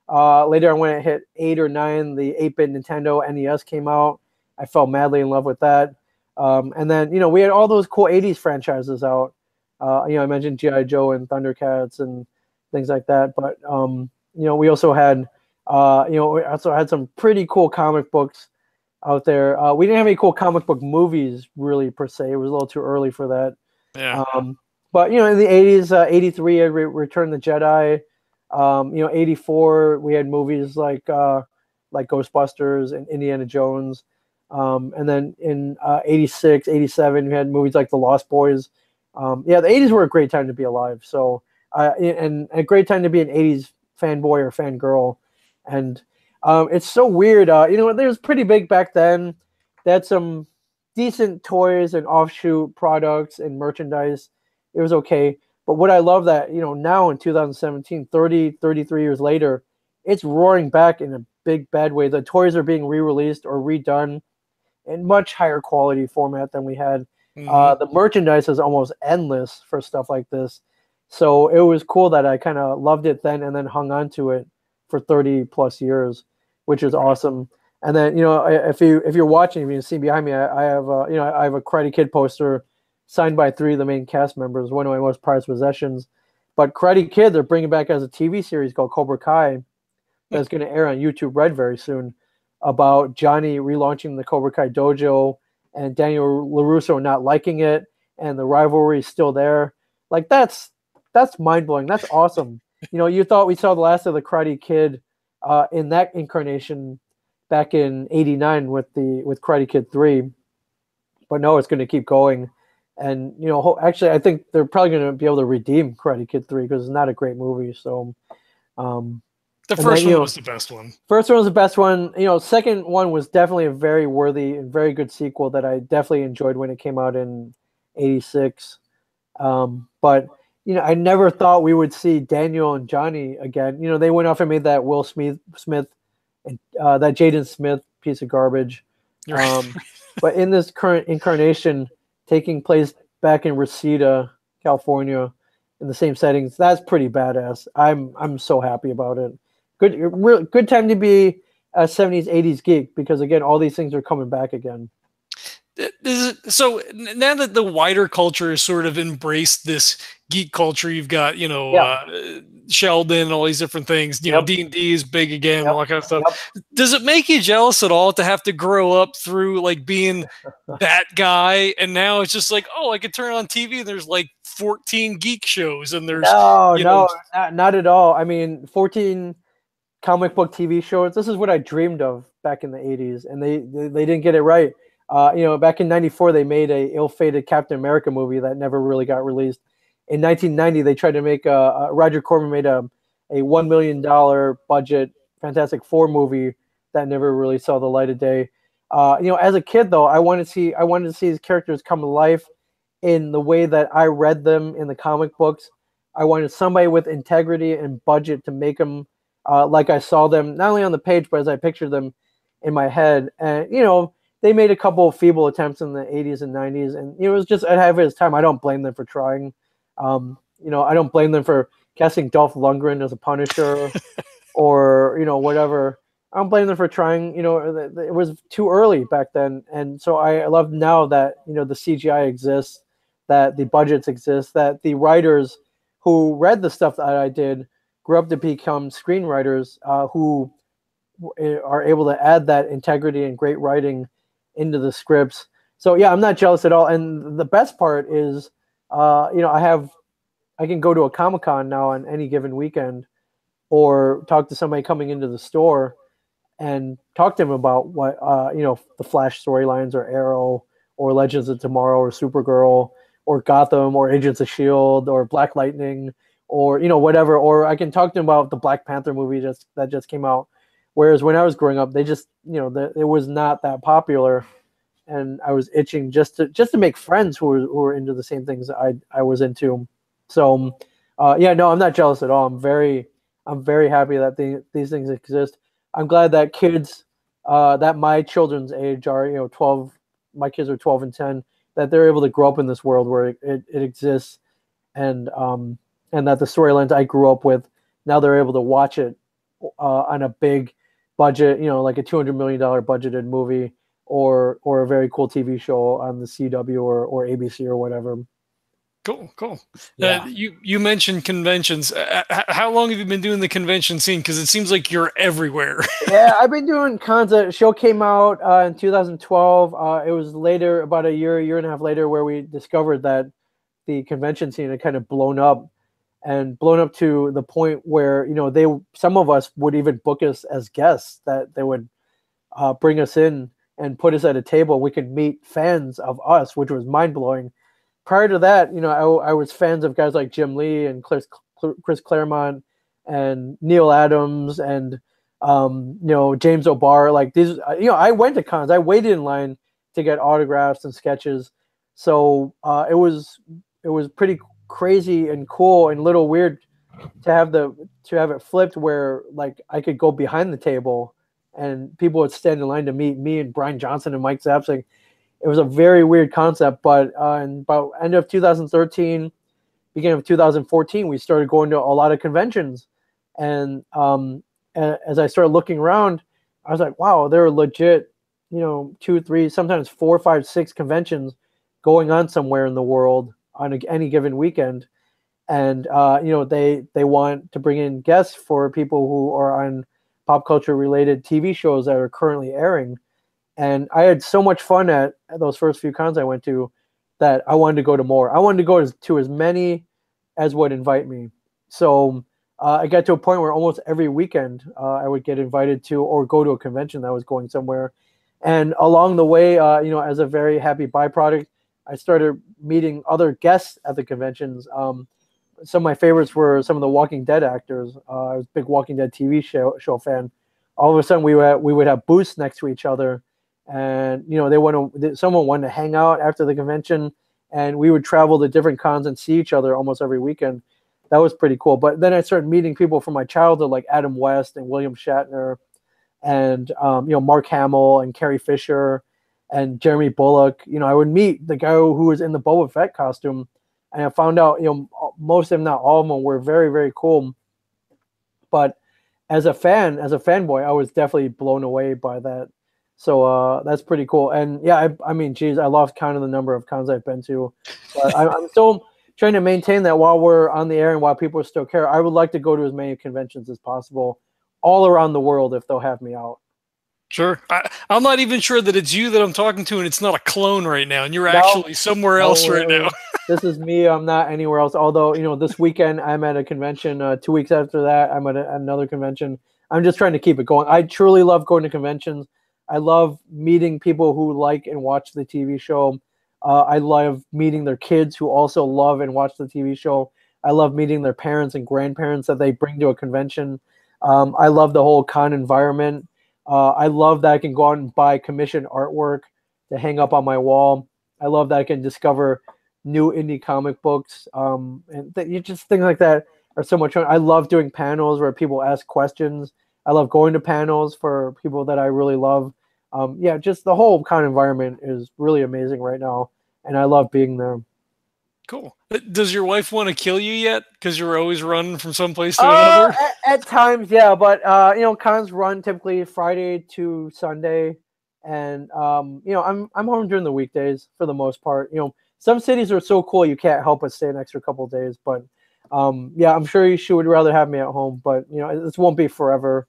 Later on, when I hit 8 or 9, the 8-bit Nintendo NES came out. I fell madly in love with that. And then, we had all those cool 80s franchises out. I mentioned G.I. Joe and Thundercats and things like that. But, we also had, some pretty cool comic books out there. We didn't have any cool comic book movies, really, per se. It was a little too early for that. Yeah. But, in the 80s, 83, Return of the Jedi. 84, we had movies like Ghostbusters and Indiana Jones. And then in 86, 87, we had movies like The Lost Boys. The 80s were a great time to be alive. So, and a great time to be an 80s fanboy or fangirl. And it's so weird. It was pretty big back then. They had some decent toys and offshoot products and merchandise. It was okay. But what I love that, now in 2017, 33 years later, it's roaring back in a big bad way. The toys are being re-released or redone in much higher quality format than we had. Mm-hmm. The merchandise is almost endless for stuff like this. So it was cool that I kind of loved it then and then hung on to it for 30 plus years, which is awesome. And then, if you're watching, if you can see behind me, I have I have a Karate Kid poster signed by 3 of the main cast members, one of my most prized possessions. But Karate Kid, they're bringing back as a TV series called Cobra Kai that's going to air on YouTube Red very soon, about Johnny relaunching the Cobra Kai dojo and Daniel LaRusso not liking it, and the rivalry is still there. Like, that's mind-blowing. That's awesome. You thought we saw the last of the Karate Kid in that incarnation back in '89 with Karate Kid 3. But no, it's going to keep going. And actually, I think they're probably going to be able to redeem Karate Kid 3 because it's not a great movie. So, the first one was the best one. First one was the best one. Second one was definitely a very worthy and very good sequel that I definitely enjoyed when it came out in '86. But I never thought we would see Daniel and Johnny again. They went off and made that Will Smith and that Jaden Smith piece of garbage. Right. But in this current incarnation, taking place back in Reseda, California, in the same settings, that's pretty badass. I'm so happy about it. Good time to be a '70s '80s geek because again, all these things are coming back again. So now that the wider culture has sort of embraced this geek culture, you've got Sheldon and all these different things. D&D is big again, all that kind of stuff. Does it make you jealous at all to have to grow up through like being that guy, and now it's just like, oh, I could turn on TV and there's like 14 geek shows, and there's not at all. I mean, 14 comic book TV shows. This is what I dreamed of back in the '80s, and they didn't get it right. Back in '94, they made a ill-fated Captain America movie that never really got released. In 1990, they tried to make Roger Corman made a $1 million budget Fantastic Four movie that never really saw the light of day. As a kid though, I wanted to see these characters come to life in the way that I read them in the comic books. I wanted somebody with integrity and budget to make them like I saw them, not only on the page, but as I pictured them in my head. And, they made a couple of feeble attempts in the 80s and 90s, and it was just ahead of its time. I don't blame them for trying. I don't blame them for casting Dolph Lundgren as a Punisher or, whatever. I don't blame them for trying. It was too early back then. And so I love now that, the CGI exists, that the budgets exist, that the writers who read the stuff that I did grew up to become screenwriters who are able to add that integrity and great writing into the scripts. So yeah, I'm not jealous at all. And the best part is, I can go to a Comic-Con now on any given weekend, or talk to somebody coming into the store and talk to them about what, the Flash storylines, or Arrow, or Legends of Tomorrow, or Supergirl, or Gotham, or Agents of S.H.I.E.L.D., or Black Lightning, or, whatever. Or I can talk to them about the Black Panther movie that just came out. Whereas when I was growing up, they just, it was not that popular, and I was itching just to make friends who were into the same things I was into. So, I'm not jealous at all. I'm very happy that these things exist. I'm glad that kids, that my children's age are, 12. My kids are 12 and 10. That they're able to grow up in this world where it exists, and that the storylines I grew up with, now they're able to watch it on a big budget, like a $200 million budgeted movie, or a very cool TV show on the CW or ABC or whatever. Cool. Yeah. You mentioned conventions. How long have you been doing the convention scene? Because it seems like you're everywhere. Yeah, I've been doing cons. The show came out in 2012. It was later, about a year and a half later, where we discovered that the convention scene had kind of blown up to the point where, some of us would even book us as guests, that they would bring us in and put us at a table. We could meet fans of us, which was mind blowing. Prior to that, I was fans of guys like Jim Lee and Chris Claremont and Neil Adams and James O'Barr. Like these, I went to cons. I waited in line to get autographs and sketches. So it was pretty crazy and cool and a little weird to have it flipped where like I could go behind the table and people would stand in line to meet me and Brian Johnson and Mike Zapsik. It was a very weird concept, but in about end of 2013, beginning of 2014, we started going to a lot of conventions. And as I started looking around, I was like, wow, there are legit, 2, 3, sometimes 4, 5, 6 conventions going on somewhere in the world on any given weekend. And, they want to bring in guests for people who are on pop culture related TV shows that are currently airing. And I had so much fun at those first few cons I went to that I wanted to go to more. I wanted to go to as many as would invite me. So I got to a point where almost every weekend I would get invited to or go to a convention that was going somewhere. And along the way, as a very happy byproduct, I started meeting other guests at the conventions. Some of my favorites were some of the Walking Dead actors. I was a big Walking Dead TV show fan. All of a sudden, we would have booths next to each other, and someone wanted to hang out after the convention, and we would travel to different cons and see each other almost every weekend. That was pretty cool. But then I started meeting people from my childhood, like Adam West and William Shatner, and Mark Hamill and Carrie Fisher and Jeremy Bullock. I would meet the guy who was in the Boba Fett costume, and I found out most, if not all of them, were very, very cool. But as a fanboy, I was definitely blown away by that. So that's pretty cool. And yeah, I mean, geez, I lost count of the number of cons I've been to, but I'm still trying to maintain that while we're on the air and while people still care. I would like to go to as many conventions as possible all around the world if they'll have me out. Sure. I'm not even sure that it's you that I'm talking to, and it's not a clone right now, and you're actually somewhere else right now. This is me. I'm not anywhere else. Although, this weekend I'm at a convention. 2 weeks after that, I'm at another convention. I'm just trying to keep it going. I truly love going to conventions. I love meeting people who like and watch the TV show. I love meeting their kids who also love and watch the TV show. I love meeting their parents and grandparents that they bring to a convention. I love the whole con environment. I love that I can go out and buy commissioned artwork to hang up on my wall. I love that I can discover new indie comic books. And just things like that are so much fun. I love doing panels where people ask questions. I love going to panels for people that I really love. Just the whole con environment is really amazing right now, and I love being there. Cool. Does your wife want to kill you yet? Because you're always running from some place to another? At times, yeah. But, cons run typically Friday to Sunday. And, I'm home during the weekdays for the most part. Some cities are so cool you can't help but stay an extra couple of days. But, I'm sure she would rather have me at home. But, this won't be forever.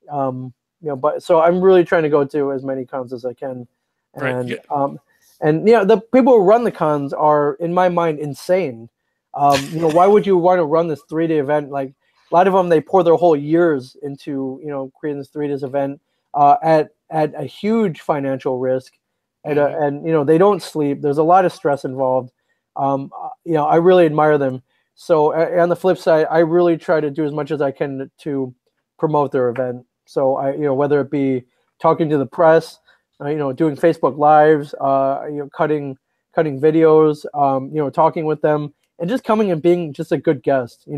But so I'm really trying to go to as many cons as I can. And, right. And the people who run the cons are, in my mind, insane. Why would you want to run this 3-day event? Like a lot of them, they pour their whole years into creating this 3 days event at a huge financial risk, and they don't sleep. There's a lot of stress involved. I really admire them. So on the flip side, I really try to do as much as I can to promote their event. So whether it be talking to the press. Doing Facebook Lives, cutting videos, talking with them, and just coming and being just a good guest.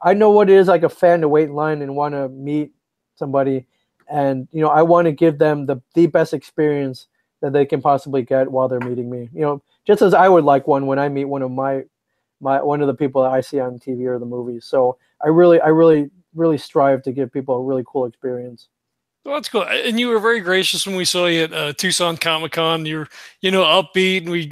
I know what it is like a fan to wait in line and want to meet somebody, and I want to give them the best experience that they can possibly get while they're meeting me. Just as I would like one when I meet one of one of the people that I see on TV or the movies. So I really strive to give people a really cool experience. Well, that's cool. And you were very gracious when we saw you at Tucson Comic-Con. You're, upbeat, and we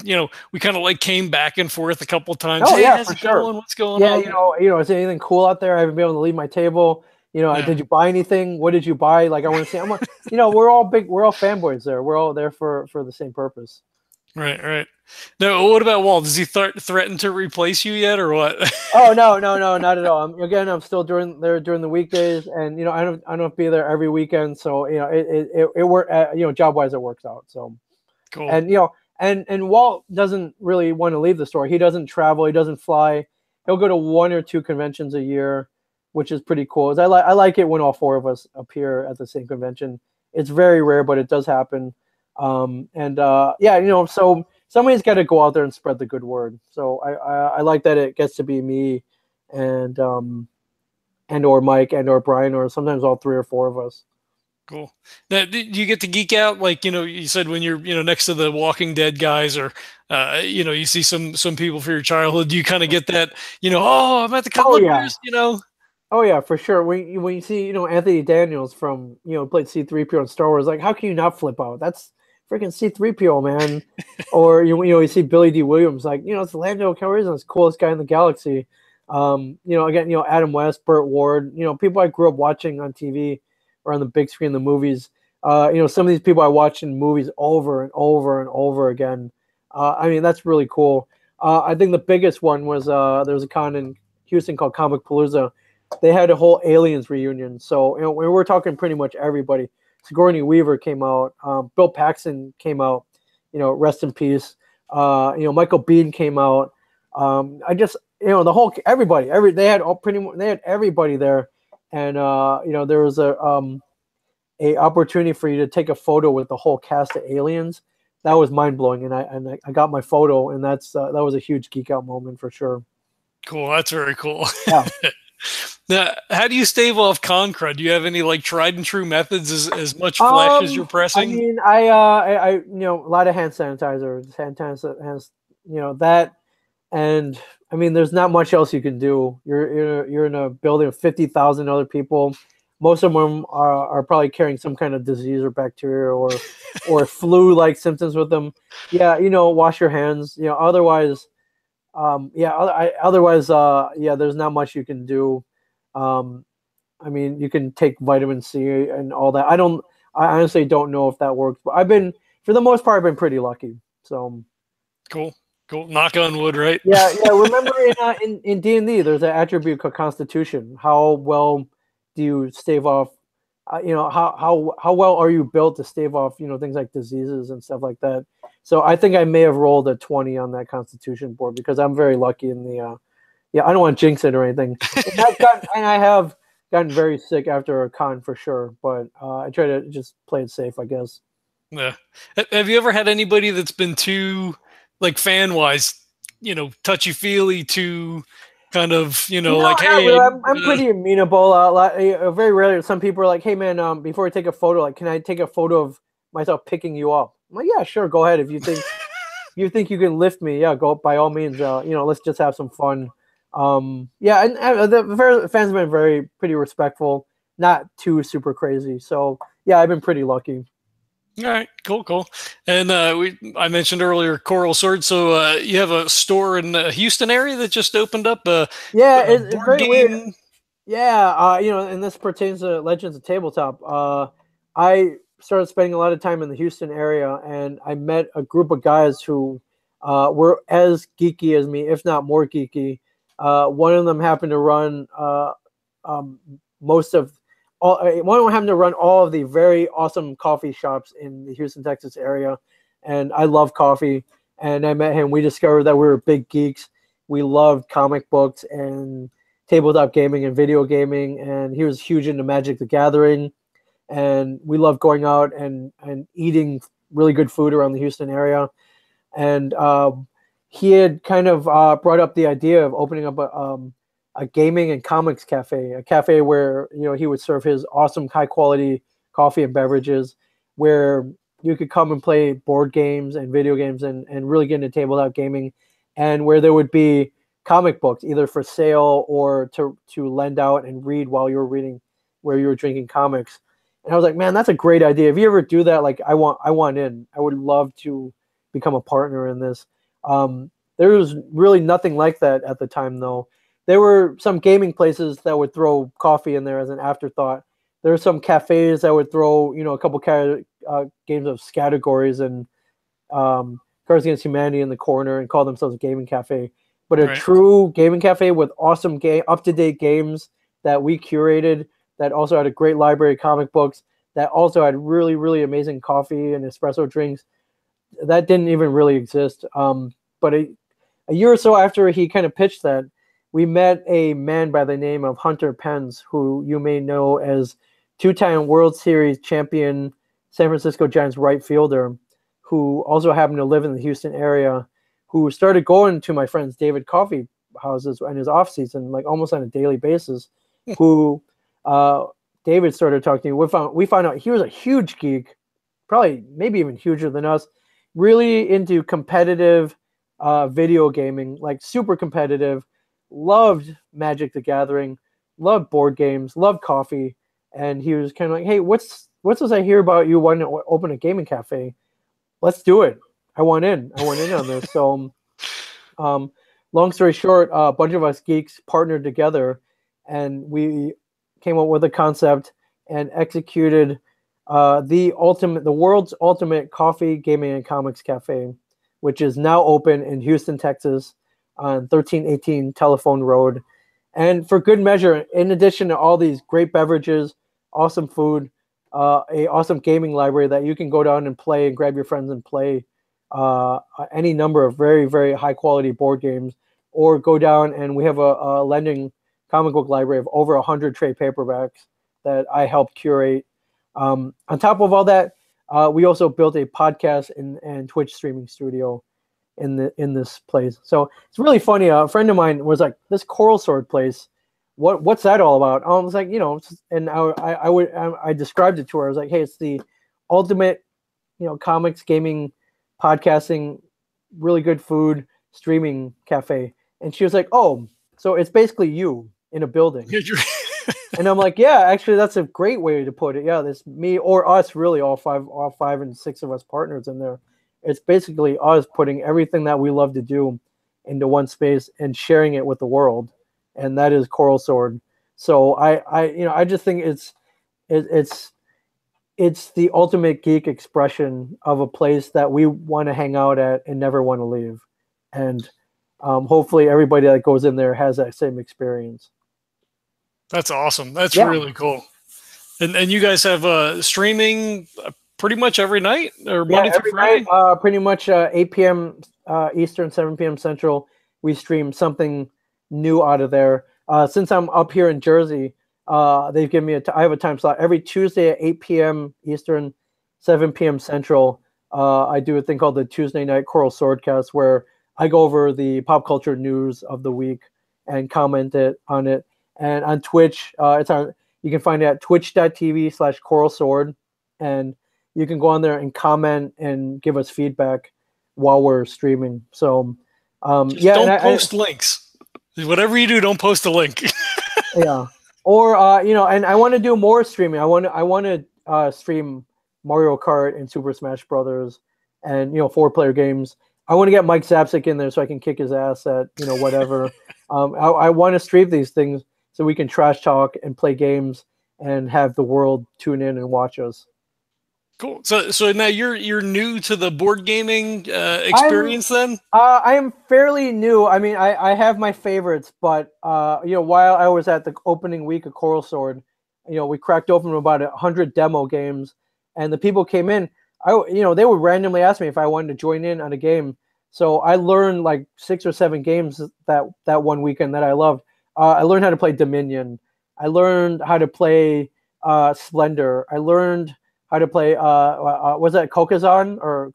kind of like came back and forth a couple of times. Oh, hey, yeah, for sure. What's going on? Is there anything cool out there? I haven't been able to leave my table. Did you buy anything? What did you buy? Like, I want to see. We're all fanboys there. We're all there for the same purpose. Right. No, what about Walt? Does he threaten to replace you yet, or what? Oh no, not at all. I'm still during the weekdays, and I don't be there every weekend. So it work. Job wise, it works out. So cool. And and Walt doesn't really want to leave the store. He doesn't travel. He doesn't fly. He'll go to 1 or 2 conventions a year, which is pretty cool. I like it when all 4 of us appear at the same convention. It's very rare, but it does happen. So somebody's got to go out there and spread the good word. So I like that it gets to be me and or Mike and or Brian, or sometimes all 3 or 4 of us. Cool. Now, do you get to geek out? Like, you said when you're, next to the Walking Dead guys, or, you see some people from your childhood, do you kind of get that, oh, I'm at the colors, Oh yeah, for sure. When you see, Anthony Daniels from, played C-3PO in Star Wars, like, how can you not flip out? That's freaking C-3PO, man. Or you see Billy D. Williams, like, it's Lando Calrissian, the coolest guy in the galaxy. Again, Adam West, Burt Ward, people I grew up watching on TV or on the big screen, the movies. Some of these people I watched in movies over and over and over again. That's really cool. I think the biggest one was there was a con in Houston called Comic Palooza. They had a whole Aliens reunion. So, we were talking pretty much everybody. Sigourney Weaver came out. Bill Paxton came out. Rest in peace. Michael Bean came out. I just, the whole everybody, they had everybody there, and there was a opportunity for you to take a photo with the whole cast of Aliens. That was mind blowing, and I got my photo, and that was a huge geek out moment for sure. Cool, that's very cool. Yeah. Now, how do you stave off con crud? Do you have any like tried and true methods as much flesh as you're pressing? I mean, I a lot of hand sanitizer, that, and I mean, there's not much else you can do. You're in a building of 50,000 other people. Most of them are probably carrying some kind of disease or bacteria or flu-like symptoms with them. Yeah, wash your hands. Otherwise, there's not much you can do. I mean, you can take vitamin C and all that. I honestly don't know if that works, but for the most part, I've been pretty lucky. So cool. Knock on wood, right? Yeah. Remember in D&D, there's an attribute called Constitution. How well do you stave off? How well are you built to stave off things like diseases and stuff like that? So I think I may have rolled a 20 on that Constitution board because I'm very lucky in the. I don't want to jinx it or anything. And I have gotten very sick after a con for sure, but I try to just play it safe, I guess. Yeah. Have you ever had anybody that's been too, like fan wise, touchy feely, too kind of, like, hey, really. I'm pretty amenable. Very rarely, some people are like, hey man, before I take a photo, like, can I take a photo of myself picking you up? I'm like, yeah, sure, go ahead. If you think you can lift me, yeah, go by all means. Let's just have some fun. And the fans have been pretty respectful, not too super crazy. So yeah, I've been pretty lucky. All right, cool. And I mentioned earlier Coral Sword. So you have a store in the Houston area that just opened up. It's very weird. Yeah, and this pertains to Legends of Tabletop. I started spending a lot of time in the Houston area, and I met a group of guys who were as geeky as me, if not more geeky. One of them happened to run one of them happened to run all of the very awesome coffee shops in the Houston, Texas area, and I love coffee. And I met him. We discovered that we were big geeks. We loved comic books and tabletop gaming and video gaming, and he was huge into Magic the Gathering. And we loved going out and eating really good food around the Houston area. And he had kind of brought up the idea of opening up a gaming and comics cafe, a cafe where he would serve his awesome high quality coffee and beverages, where you could come and play board games and video games and really get into tabletop gaming, and where there would be comic books either for sale or to lend out and read while you were reading, where you were drinking comics. And I was like, man, that's a great idea. If you ever do that, like I want in. I would love to become a partner in this. There was really nothing like that at the time, though. There were some gaming places that would throw coffee in there as an afterthought. There were some cafes that would throw, a couple games of categories and Cards Against Humanity in the corner and call themselves a gaming cafe. But a true gaming cafe with awesome up-to-date games that we curated, that also had a great library of comic books, that also had really, really amazing coffee and espresso drinks, that didn't even really exist. But a year or so after he kind of pitched that, we met a man by the name of Hunter Pence, who you may know as two-time World Series champion San Francisco Giants right fielder, who also happened to live in the Houston area, who started going to my friend's David coffee houses in his off season, like almost on a daily basis, who David started talking to. We found out he was a huge geek, probably maybe even huger than us, really into competitive video gaming, like super competitive, loved Magic the Gathering, loved board games, loved coffee. And he was kind of like, hey, what's this I hear about you wanting to open a gaming cafe? Let's do it. I want in on this. So long story short, a bunch of us geeks partnered together, and we came up with a concept and executed the world's ultimate coffee, gaming, and comics cafe, which is now open in Houston, Texas, on 1318 Telephone Road. And for good measure, in addition to all these great beverages, awesome food, a awesome gaming library that you can go down and play and grab your friends and play. any number of very, very high quality board games, or go down and we have a lending comic book library of over 100 trade paperbacks that I helped curate. On top of all that, we also built a podcast and Twitch streaming studio in this place. So it's really funny. A friend of mine was like, "This Coral Sword place, what's that all about?" I was like, and I described it to her. I was like, "Hey, it's the ultimate, comics, gaming, podcasting, really good food, streaming cafe." And she was like, "Oh, so it's basically you in a building." And I'm like, "Yeah, actually, that's a great way to put it. Yeah, there's me or us, really, all five and six of us partners in there. It's basically us putting everything that we love to do into one space and sharing it with the world, and that is Coral Sword." So I just think it's the ultimate geek expression of a place that we want to hang out at and never want to leave, and hopefully everybody that goes in there has that same experience. That's awesome. That's really cool. And you guys have streaming pretty much every night, or Monday through Friday? Night, pretty much 8 p.m. Eastern, 7 p.m. Central. We stream something new out of there. Since I'm up here in Jersey, they've given me I have a time slot every Tuesday at 8 p.m. Eastern, 7 p.m. Central. I do a thing called the Tuesday Night Coral Swordcast, where I go over the pop culture news of the week and comment on it. And on Twitch, you can find it at twitch.tv/coralsword, and you can go on there and comment and give us feedback while we're streaming. So, don't post links. Whatever you do, don't post a link. Yeah, or and I want to do more streaming. I want to stream Mario Kart and Super Smash Brothers, and 4-player games. I want to get Mike Zapsik in there so I can kick his ass at whatever. I want to stream these things so we can trash talk and play games and have the world tune in and watch us. Cool. So now you're new to the board gaming experience then? I am fairly new. I mean, I have my favorites, but while I was at the opening week of Coral Sword, we cracked open about 100 demo games, and the people came in. They would randomly ask me if I wanted to join in on a game. So I learned like 6 or 7 games that one weekend that I loved. I learned how to play Dominion. I learned how to play Splendor. I learned how to play was that Carcassonne or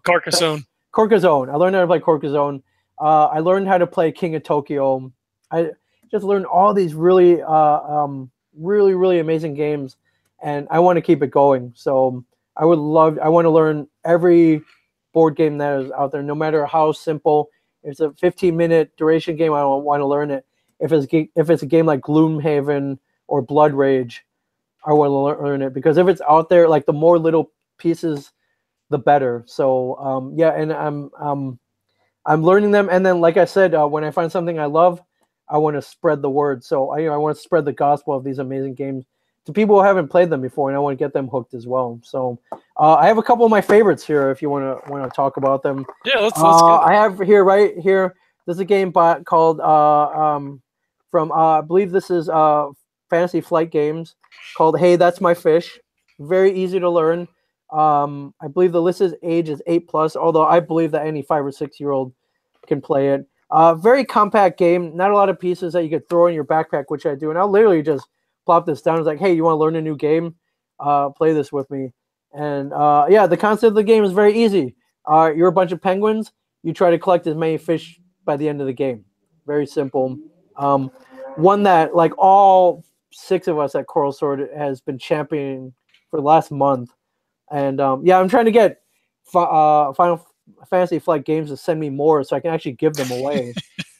Carcassonne? Carcassonne. I learned how to play Carcassonne. I learned how to play King of Tokyo. I just learned all these really really amazing games, and I want to keep it going. So I want to learn every board game that is out there, no matter how simple. If it's a 15-minute duration game, I want to learn it. If it's a game like Gloomhaven or Blood Rage, I want to learn it, because if it's out there, like, the more little pieces, the better. So and I'm learning them, and then, like I said, when I find something I love, I want to spread the word. So I want to spread the gospel of these amazing games to people who haven't played them before, and I want to get them hooked as well. So I have a couple of my favorites here if you want to talk about them. Yeah, let's get it. I have right here. There's a game called from I believe this is Fantasy Flight Games, called Hey, That's My Fish. Very easy to learn. I believe the listed age is 8+, although I believe that any 5 or 6-year-old can play it. Very compact game, not a lot of pieces that you could throw in your backpack, which I do, and I'll literally just plop this down. It's like, hey, you want to learn a new game? Play this with me. And the concept of the game is very easy. You're a bunch of penguins. You try to collect as many fish by the end of the game. Very simple. One that, like, all 6 of us at Coral Sword has been championing for the last month. And I'm trying to get Final Fantasy Flight Games to send me more so I can actually give them away.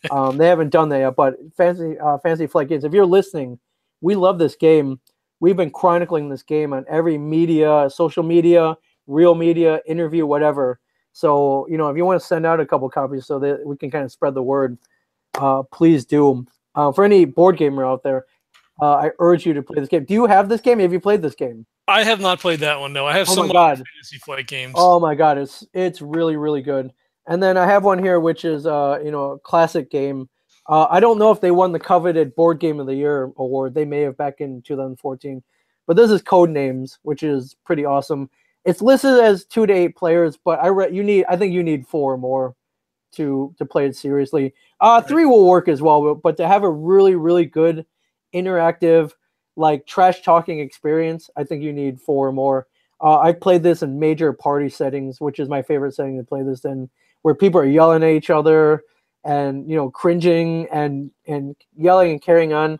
They haven't done that yet, but Fantasy Flight Games, if you're listening, we love this game. We've been chronicling this game on every media, social media, real media, interview, whatever. So, if you want to send out a couple copies so that we can kind of spread the word, please do. For any board gamer out there, I urge you to play this game. Do you have this game? Have you played this game? I have not played that one. No, I have some Fantasy Flight Games. Oh my God, it's really, really good. And then I have one here, which is a classic game. I don't know if they won the coveted Board Game of the Year award. They may have back in 2014. But this is Codenames, which is pretty awesome. it's listed as 2 to 8 players, but I think you need 4 more to play it seriously. 3 will work as well, but to have a really, really good interactive, like trash talking experience, I think you need 4 more. I played this in major party settings, which is my favorite setting to play this in, where people are yelling at each other and cringing and yelling and carrying on.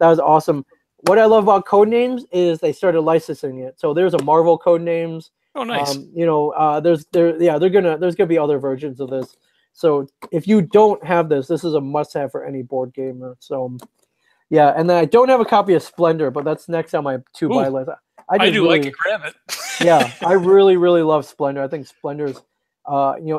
That was awesome. What I love about Codenames is they started licensing it. So there's a Marvel Codenames. Oh, nice. There's gonna be other versions of this. So if you don't have this, this is a must-have for any board gamer. So yeah, and then I don't have a copy of Splendor, but that's next on my to-buy list. I can grab it. Yeah, I really, really love Splendor. I think Splendor's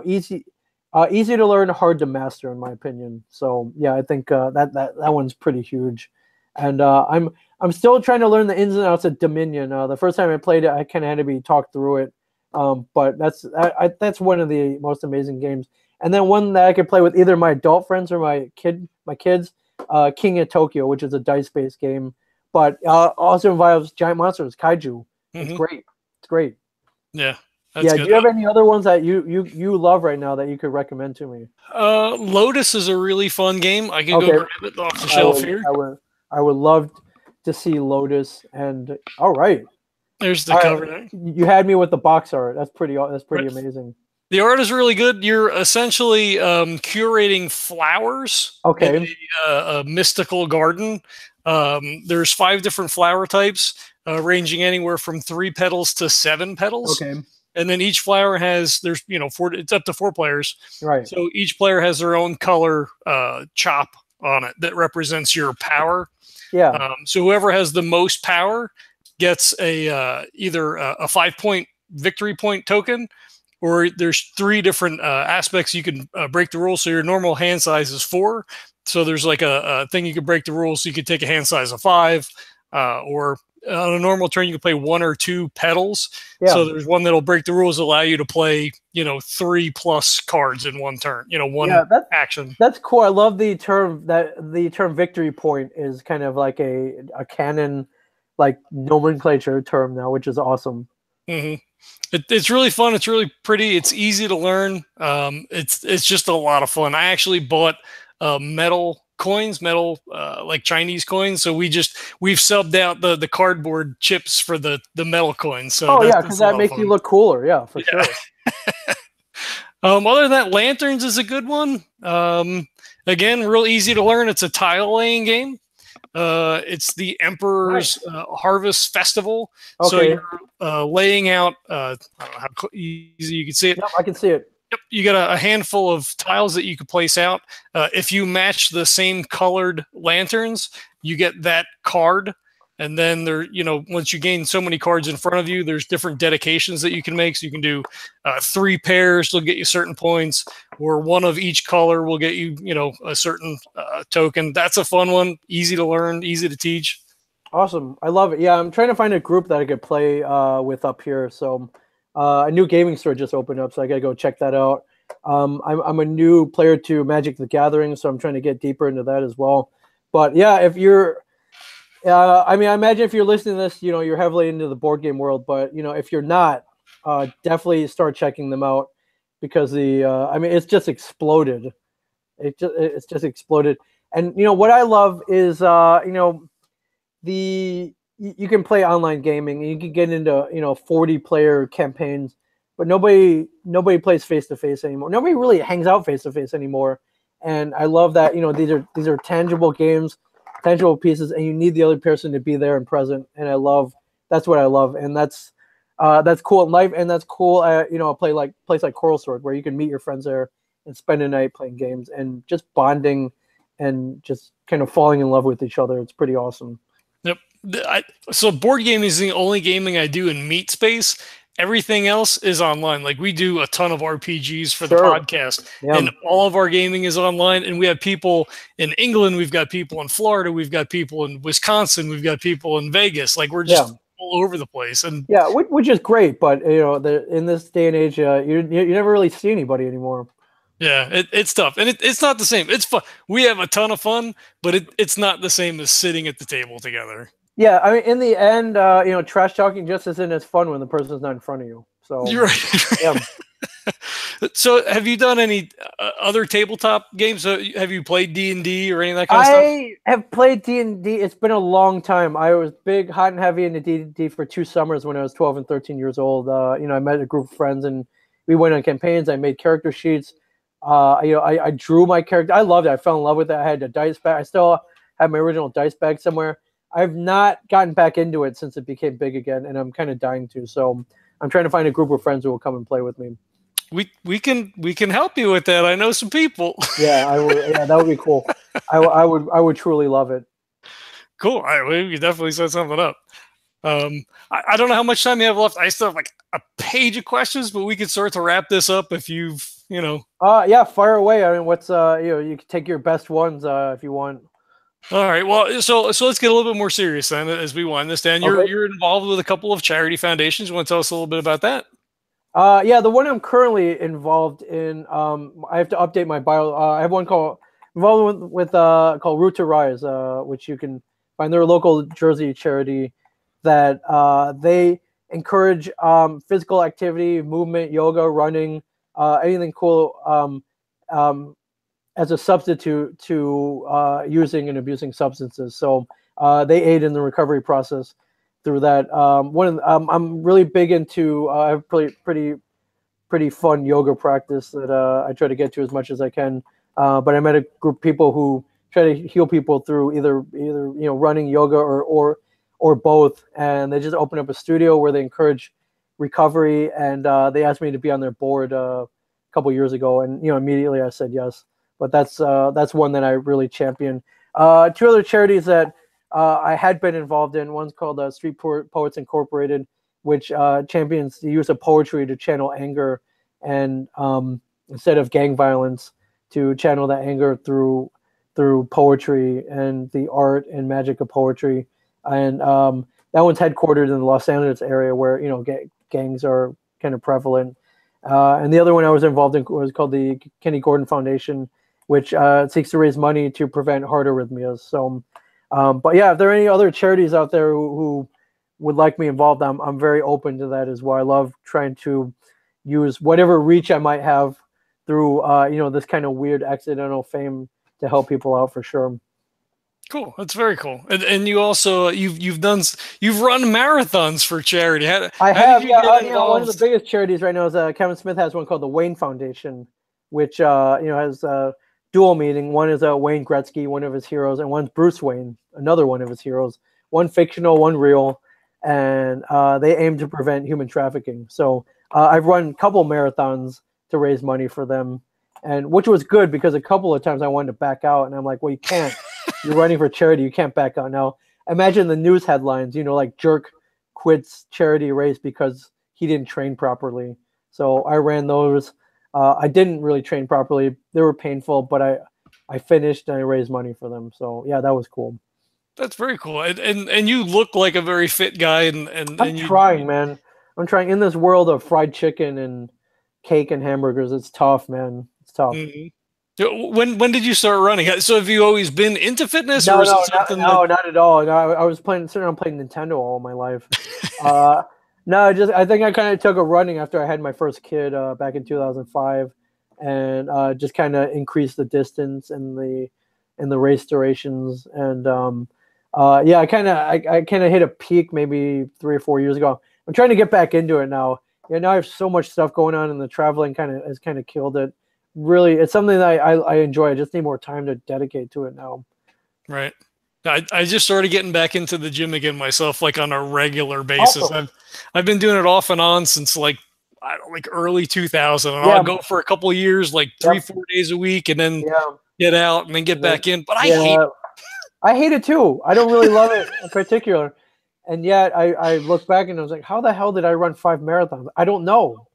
easy to learn, hard to master, in my opinion. So yeah, I think that one's pretty huge. And I'm still trying to learn the ins and outs of Dominion. The first time I played it, I kind of had to be talked through it. But that's one of the most amazing games. And then one that I could play with either my adult friends or my kids, King of Tokyo, which is a dice-based game, but also involves giant monsters, kaiju. It's great. It's great. Yeah. Good. Do you have any other ones that you love right now that you could recommend to me? Lotus is a really fun game. I can go grab it off the shelf here. I would love to see Lotus. And all right, there's the cover there. You had me with the box art. That's pretty amazing. The art is really good. You're essentially curating flowers in a mystical garden. There's 5 different flower types, ranging anywhere from 3 petals to 7 petals. Okay. And then each flower has it's up to 4 players. Right. So each player has their own color chop on it that represents your power. Yeah. So whoever has the most power gets either a 5-point victory point token, or there's 3 different aspects you can break the rules. So your normal hand size is 4. So there's like a thing you can break the rules. So you could take a hand size of 5, or on a normal turn you can play 1 or 2 petals. Yeah. So there's one that'll break the rules, allow you to play 3+ cards in one turn. One action. That's cool. I love the term victory point is kind of like a canon, like nomenclature term now, which is awesome. Mm-hmm. It's really fun. It's really pretty. It's easy to learn. It's just a lot of fun. I actually bought metal coins, like Chinese coins. So we've subbed out the cardboard chips for the metal coins. So because that makes you look cooler. Yeah, for sure. Other than that, Lanterns is a good one. Again, real easy to learn. It's a tile laying game. It's the Emperor's Harvest Festival. Okay. So you're laying out. I don't know how easy you can see it. Yep, I can see it. Yep, you got a handful of tiles that you could place out. If you match the same colored lanterns, you get that card. And then once you gain so many cards in front of you, there's different dedications that you can make. So you can do 3 pairs, they'll get you certain points, or 1 of each color will get you, a certain token. That's a fun one. Easy to learn, easy to teach. Awesome. I love it. Yeah, I'm trying to find a group that I could play with up here. So a new gaming store just opened up, so I got to go check that out. I'm a new player to Magic the Gathering, so I'm trying to get deeper into that as well. But yeah, if you're I imagine if you're listening to this, you're heavily into the board game world. But if you're not, definitely start checking them out, because it's just exploded. It's just exploded. And what I love is you can play online gaming and you can get into 40-player campaigns, but nobody plays face-to-face anymore. Nobody really hangs out face-to-face anymore. And I love that these are tangible games, tangible pieces, and you need the other person to be there and present. And that's what I love, and that's cool in life, and that's cool at a place like Coral Sword, where you can meet your friends there and spend a night playing games and just bonding and just kind of falling in love with each other. It's pretty awesome. Yep. So board gaming is the only gaming I do in meet space. Everything else is online. Like, we do a ton of RPGs for the podcast, and all of our gaming is online. And we have people in England, we've got people in Florida, we've got people in Wisconsin, we've got people in Vegas. Like, we're just all over the place. And which is great. But in this day and age, you never really see anybody anymore. Yeah, it's tough, and it's not the same. It's fun. We have a ton of fun, but it's not the same as sitting at the table together. Yeah, I mean, in the end, trash talking just isn't as fun when the person's not in front of you. So, You're right. yeah. So, have you done any other tabletop games? Have you played D&D or any of that kind of stuff? I have played D&D. It's been a long time. I was big, hot and heavy into D&D for 2 summers when I was 12 and 13 years old. I met a group of friends and we went on campaigns. I made character sheets. I drew my character. I loved it. I fell in love with it. I had a dice bag. I still have my original dice bag somewhere. I've not gotten back into it since it became big again, and I'm kind of dying to. So I'm trying to find a group of friends who will come and play with me. We can help you with that. I know some people. Yeah, I would. Yeah, that would be cool. I would truly love it. Cool. We could definitely set something up. I don't know how much time you have left. I still have like a page of questions, but we could start to wrap this up if Yeah, fire away. I mean, what's you can take your best ones if you want. All right. Well, so let's get a little bit more serious then as we wind this down. Okay. You're involved with a couple of charity foundations. You want to tell us a little bit about that? Yeah, the one I'm currently involved in, I have to update my bio. I have one involved with called Root to Rise, which you can find. They're a local Jersey charity that they encourage physical activity, movement, yoga, running, anything cool as a substitute to using and abusing substances. So they aid in the recovery process through that. I'm really big into. I have pretty fun yoga practice that I try to get to as much as I can. But I met a group of people who try to heal people through either running, yoga, or both. And they just opened up a studio where they encourage recovery. And they asked me to be on their board a couple years ago, and immediately I said yes. But that's one that I really champion. Two other charities that I had been involved in. One's called Street Poets Incorporated, which champions the use of poetry to channel anger, and instead of gang violence, to channel that anger through poetry and the art and magic of poetry. And that one's headquartered in the Los Angeles area, where gangs are kind of prevalent. And the other one I was involved in was called the Kenny Gordon Foundation, which seeks to raise money to prevent heart arrhythmias. So, but yeah, if there are any other charities out there who would like me involved, I'm very open to that as well. I love trying to use whatever reach I might have through this kind of weird accidental fame to help people out for sure. Cool. That's very cool. And you also you've run marathons for charity. I have. One of the biggest charities right now is Kevin Smith has one called the Wayne Foundation, which has dual meaning. One is Wayne Gretzky, one of his heroes, and one's Bruce Wayne, another one of his heroes. One fictional, one real, and they aim to prevent human trafficking. So I've run a couple marathons to raise money for them, and which was good because a couple of times I wanted to back out, and I'm like, well, you can't. You're running for charity. You can't back out now. Imagine the news headlines, like jerk quits charity race because he didn't train properly. So I ran those. I didn't really train properly. They were painful, but I finished and I raised money for them. So yeah, that was cool. That's very cool. And you look like a very fit guy. And I'm trying, man. I'm trying. In this world of fried chicken and cake and hamburgers, it's tough, man. It's tough. Mm-hmm. When did you start running? So have you always been into fitness? No, not at all. No, I was playing Nintendo all my life. No, I think I kind of took a running after I had my first kid back in 2005, and just kind of increased the distance and the race durations. And I kind of hit a peak maybe 3 or 4 years ago. I'm trying to get back into it now. Now I have so much stuff going on, and the traveling has kind of killed it. Really, it's something that I enjoy. I just need more time to dedicate to it now. Right. I just started getting back into the gym again myself, like on a regular basis. Awesome. I've been doing it off and on since like early 2000, and I'll go for a couple of years, like 3-4 days a week, and then get out and then get back in. But I hate it. I hate it too. I don't really love it in particular. And yet I look back and I was like, how the hell did I run 5 marathons? I don't know.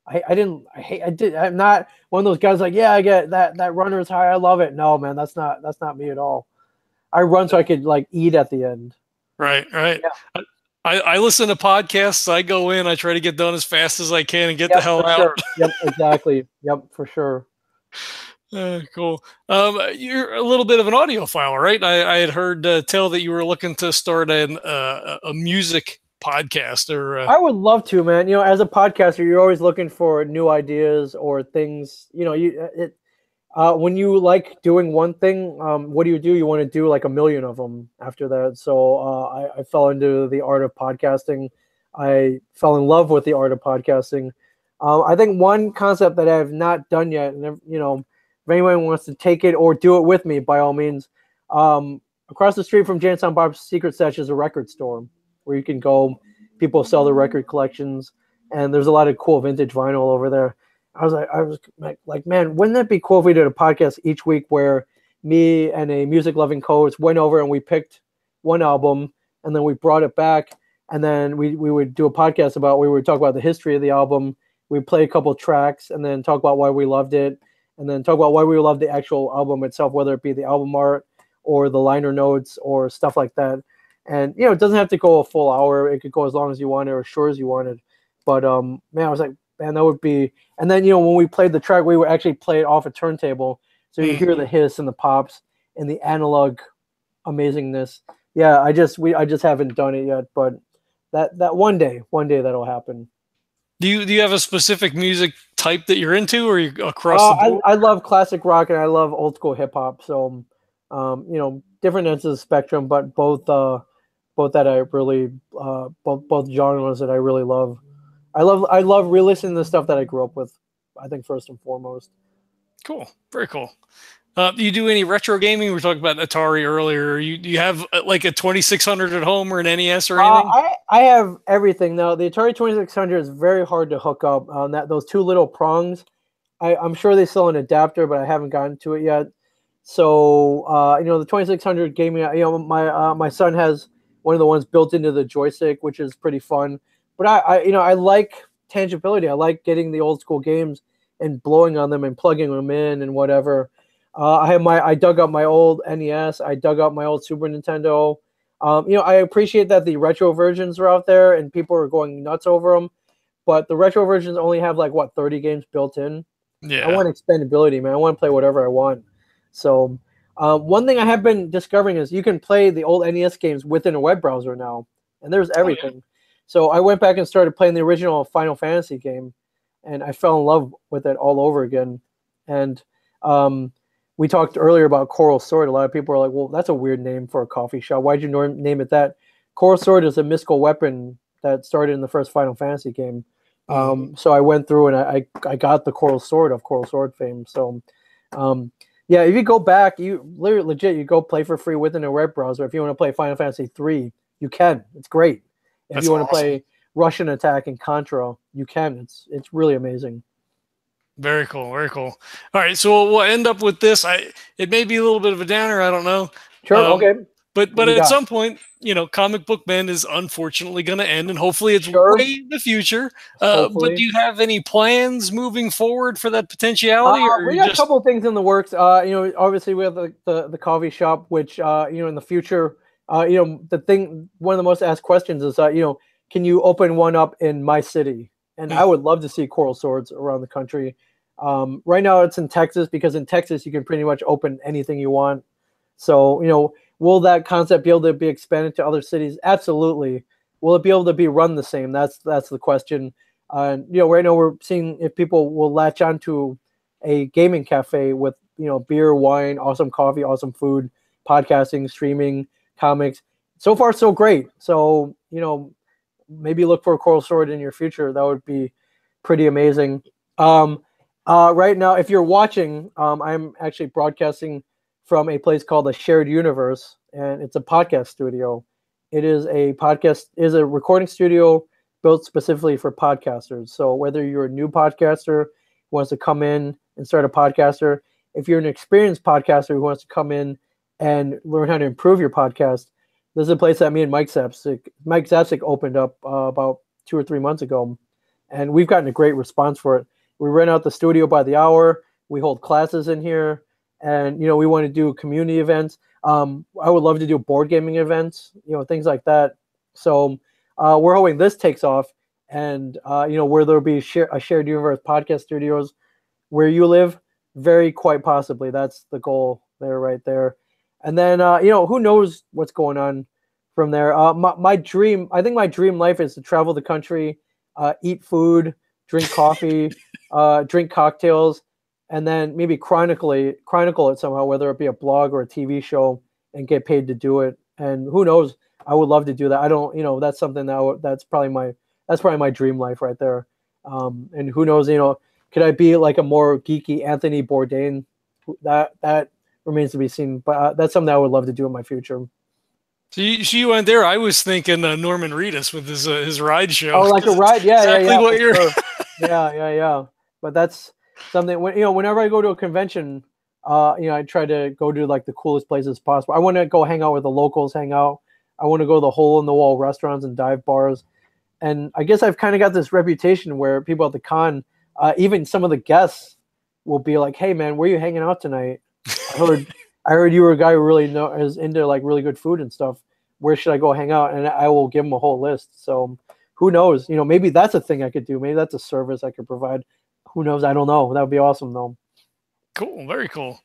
I'm not one of those guys like, yeah, I get that runner's high. I love it. No, man, that's not me at all. I run so I could eat at the end. Right. Yeah. I listen to podcasts. I go in, I try to get done as fast as I can and get the hell out. Sure. Yep, exactly. Yep, for sure. Cool. You're a little bit of an audiophile, right? I had heard tell that you were looking to start a music podcast or I would love to, man. As a podcaster, you're always looking for new ideas or things. When you like doing one thing, what do? You want to do like a million of them after that. So I fell into the art of podcasting. I fell in love with the art of podcasting. I think one concept that I have not done yet, and if anyone wants to take it or do it with me, by all means, across the street from Janson Bob's Secret Stash is a record store where you can go. People sell their record collections, and there's a lot of cool vintage vinyl over there. I was like, man, wouldn't that be cool if we did a podcast each week where me and a music loving co-host went over and we picked one album and then we brought it back and then we would do a podcast about, we would talk about the history of the album. We'd play a couple tracks and then talk about why we loved it and then talk about why we loved the actual album itself, whether it be the album art or the liner notes or stuff like that. And, it doesn't have to go a full hour. It could go as long as you wanted or as short as you wanted. But, man, I was like, man, that would be. And then, when we played the track, we would actually play it off a turntable. So you hear the hiss and the pops and the analog amazingness. Yeah, I just haven't done it yet. But that one day that'll happen. Do you have a specific music type that you're into, or you across the board? I love classic rock and I love old school hip hop. So, different ends of the spectrum, but both that I really both genres that I really love. I love re-listening to the stuff that I grew up with. I think first and foremost. Cool, very cool. Do you do any retro gaming? We were talking about Atari earlier. Do you have like a 2600 at home or an NES or anything? I have everything now. The Atari 2600 is very hard to hook up. Those two little prongs. I'm sure they sell an adapter, but I haven't gotten to it yet. So the 2600 gaming. My son has one of the ones built into the joystick, which is pretty fun. But I like tangibility. I like getting the old school games and blowing on them and plugging them in and whatever. I dug up my old NES. I dug up my old Super Nintendo. I appreciate that the retro versions are out there and people are going nuts over them. But the retro versions only have 30 games built in. Yeah. I want expandability, man. I want to play whatever I want. So one thing I have been discovering is you can play the old NES games within a web browser now. And there's everything. Oh, yeah. So I went back and started playing the original Final Fantasy game, and I fell in love with it all over again. And we talked earlier about Coral Sword. A lot of people are like, well, that's a weird name for a coffee shop. Why'd you name it that? Coral Sword is a mystical weapon that started in the first Final Fantasy game. So I went through and I got the Coral Sword of Coral Sword fame. So yeah, if you go back, you legit, you go play for free within a web browser. If you want to play Final Fantasy 3, you can. It's great. If you want to play Russian Attack and Contra, you can. It's really amazing. Very cool. Very cool. All right, so we'll end up with this. It may be a little bit of a downer. I don't know. Sure. Okay. But at some point, Comic Book Men is unfortunately going to end, and hopefully it's way in the future. But do you have any plans moving forward for that potentiality? We got a couple of things in the works. Obviously we have the coffee shop, which in the future. One of the most asked questions is, can you open one up in my city? And I would love to see Coral Swords around the country. Right now it's in Texas because in Texas you can pretty much open anything you want. So, will that concept be able to be expanded to other cities? Absolutely. Will it be able to be run the same? That's the question. Right now we're seeing if people will latch onto a gaming cafe with, beer, wine, awesome coffee, awesome food, podcasting, streaming, comics. So far, so great. So, maybe look for a Coral Sword in your future. That would be pretty amazing. Right now, if you're watching, I'm actually broadcasting from a place called the Shared Universe, and it's a podcast studio. It is a recording studio built specifically for podcasters. So whether you're a new podcaster who wants to come in and start a podcaster, if you're an experienced podcaster who wants to come in and learn how to improve your podcast, this is a place that me and Mike Zapsik opened up about 2 or 3 months ago, and we've gotten a great response for it. We rent out the studio by the hour. We hold classes in here, and we want to do community events. I would love to do board gaming events, things like that. So we're hoping this takes off, and where there'll be a shared universe podcast studios where you live. very quite possibly. That's the goal there, right there. And then, who knows what's going on from there. My dream, I think my dream life is to travel the country, eat food, drink coffee, drink cocktails, and then maybe chronicle it somehow, whether it be a blog or a TV show, and get paid to do it. And who knows? I would love to do that. I don't, that's something that's probably my dream life right there. And who knows, could I be like a more geeky Anthony Bourdain? That remains to be seen. But that's something I would love to do in my future. So you went there. I was thinking Norman Reedus with his ride show. Oh, like a ride? Yeah, exactly what you're. Sure. Yeah. But that's something. Whenever I go to a convention, I try to go to like the coolest places possible. I want to go hang out where the locals hang out. I want to go to the hole in the wall restaurants and dive bars. And I guess I've kind of got this reputation where people at the con, even some of the guests, will be like, "Hey, man, where are you hanging out tonight? I heard you were a guy who really is into like really good food and stuff. Where should I go hang out?" And I will give them a whole list. So who knows? Maybe that's a thing I could do. Maybe that's a service I could provide. Who knows? I don't know. That would be awesome, though. Cool. Very cool.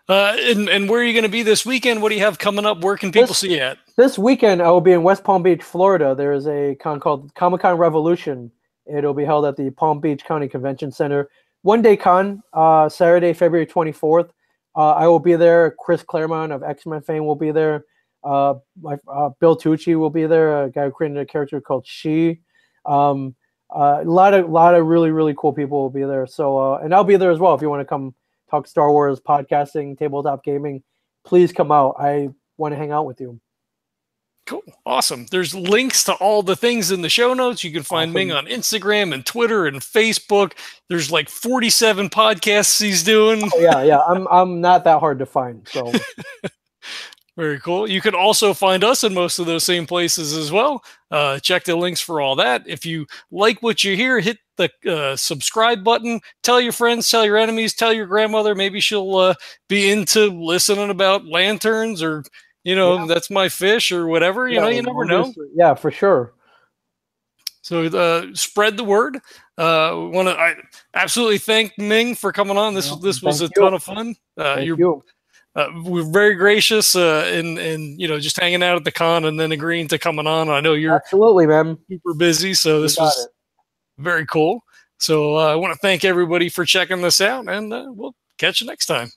And where are you going to be this weekend? What do you have coming up? Where can people see you at? This weekend, I will be in West Palm Beach, Florida. There is a con called Comic-Con Revolution. It'll be held at the Palm Beach County Convention Center. One-day con, Saturday, February 24th. I will be there. Chris Claremont of X-Men fame will be there. Bill Tucci will be there, a guy who created a character called She. A lot of really, really cool people will be there. So, and I'll be there as well. If you want to come talk Star Wars, podcasting, tabletop gaming, please come out. I want to hang out with you. Cool. Awesome. There's links to all the things in the show notes. You can find Ming on Instagram and Twitter and Facebook. There's like 47 podcasts he's doing. Oh, yeah. I'm not that hard to find. So very cool. You can also find us in most of those same places as well. Check the links for all that. If you like what you hear, hit the subscribe button. Tell your friends, tell your enemies, tell your grandmother. Maybe she'll be into listening about lanterns or, that's my fish or whatever. You never know. Yeah, for sure. So spread the word. I absolutely thank Ming for coming on. This was a ton of fun. Thank you. We're very gracious in just hanging out at the con and then agreeing to coming on. I know you're absolutely, man, super busy, so this was very cool. So I want to thank everybody for checking this out, and we'll catch you next time.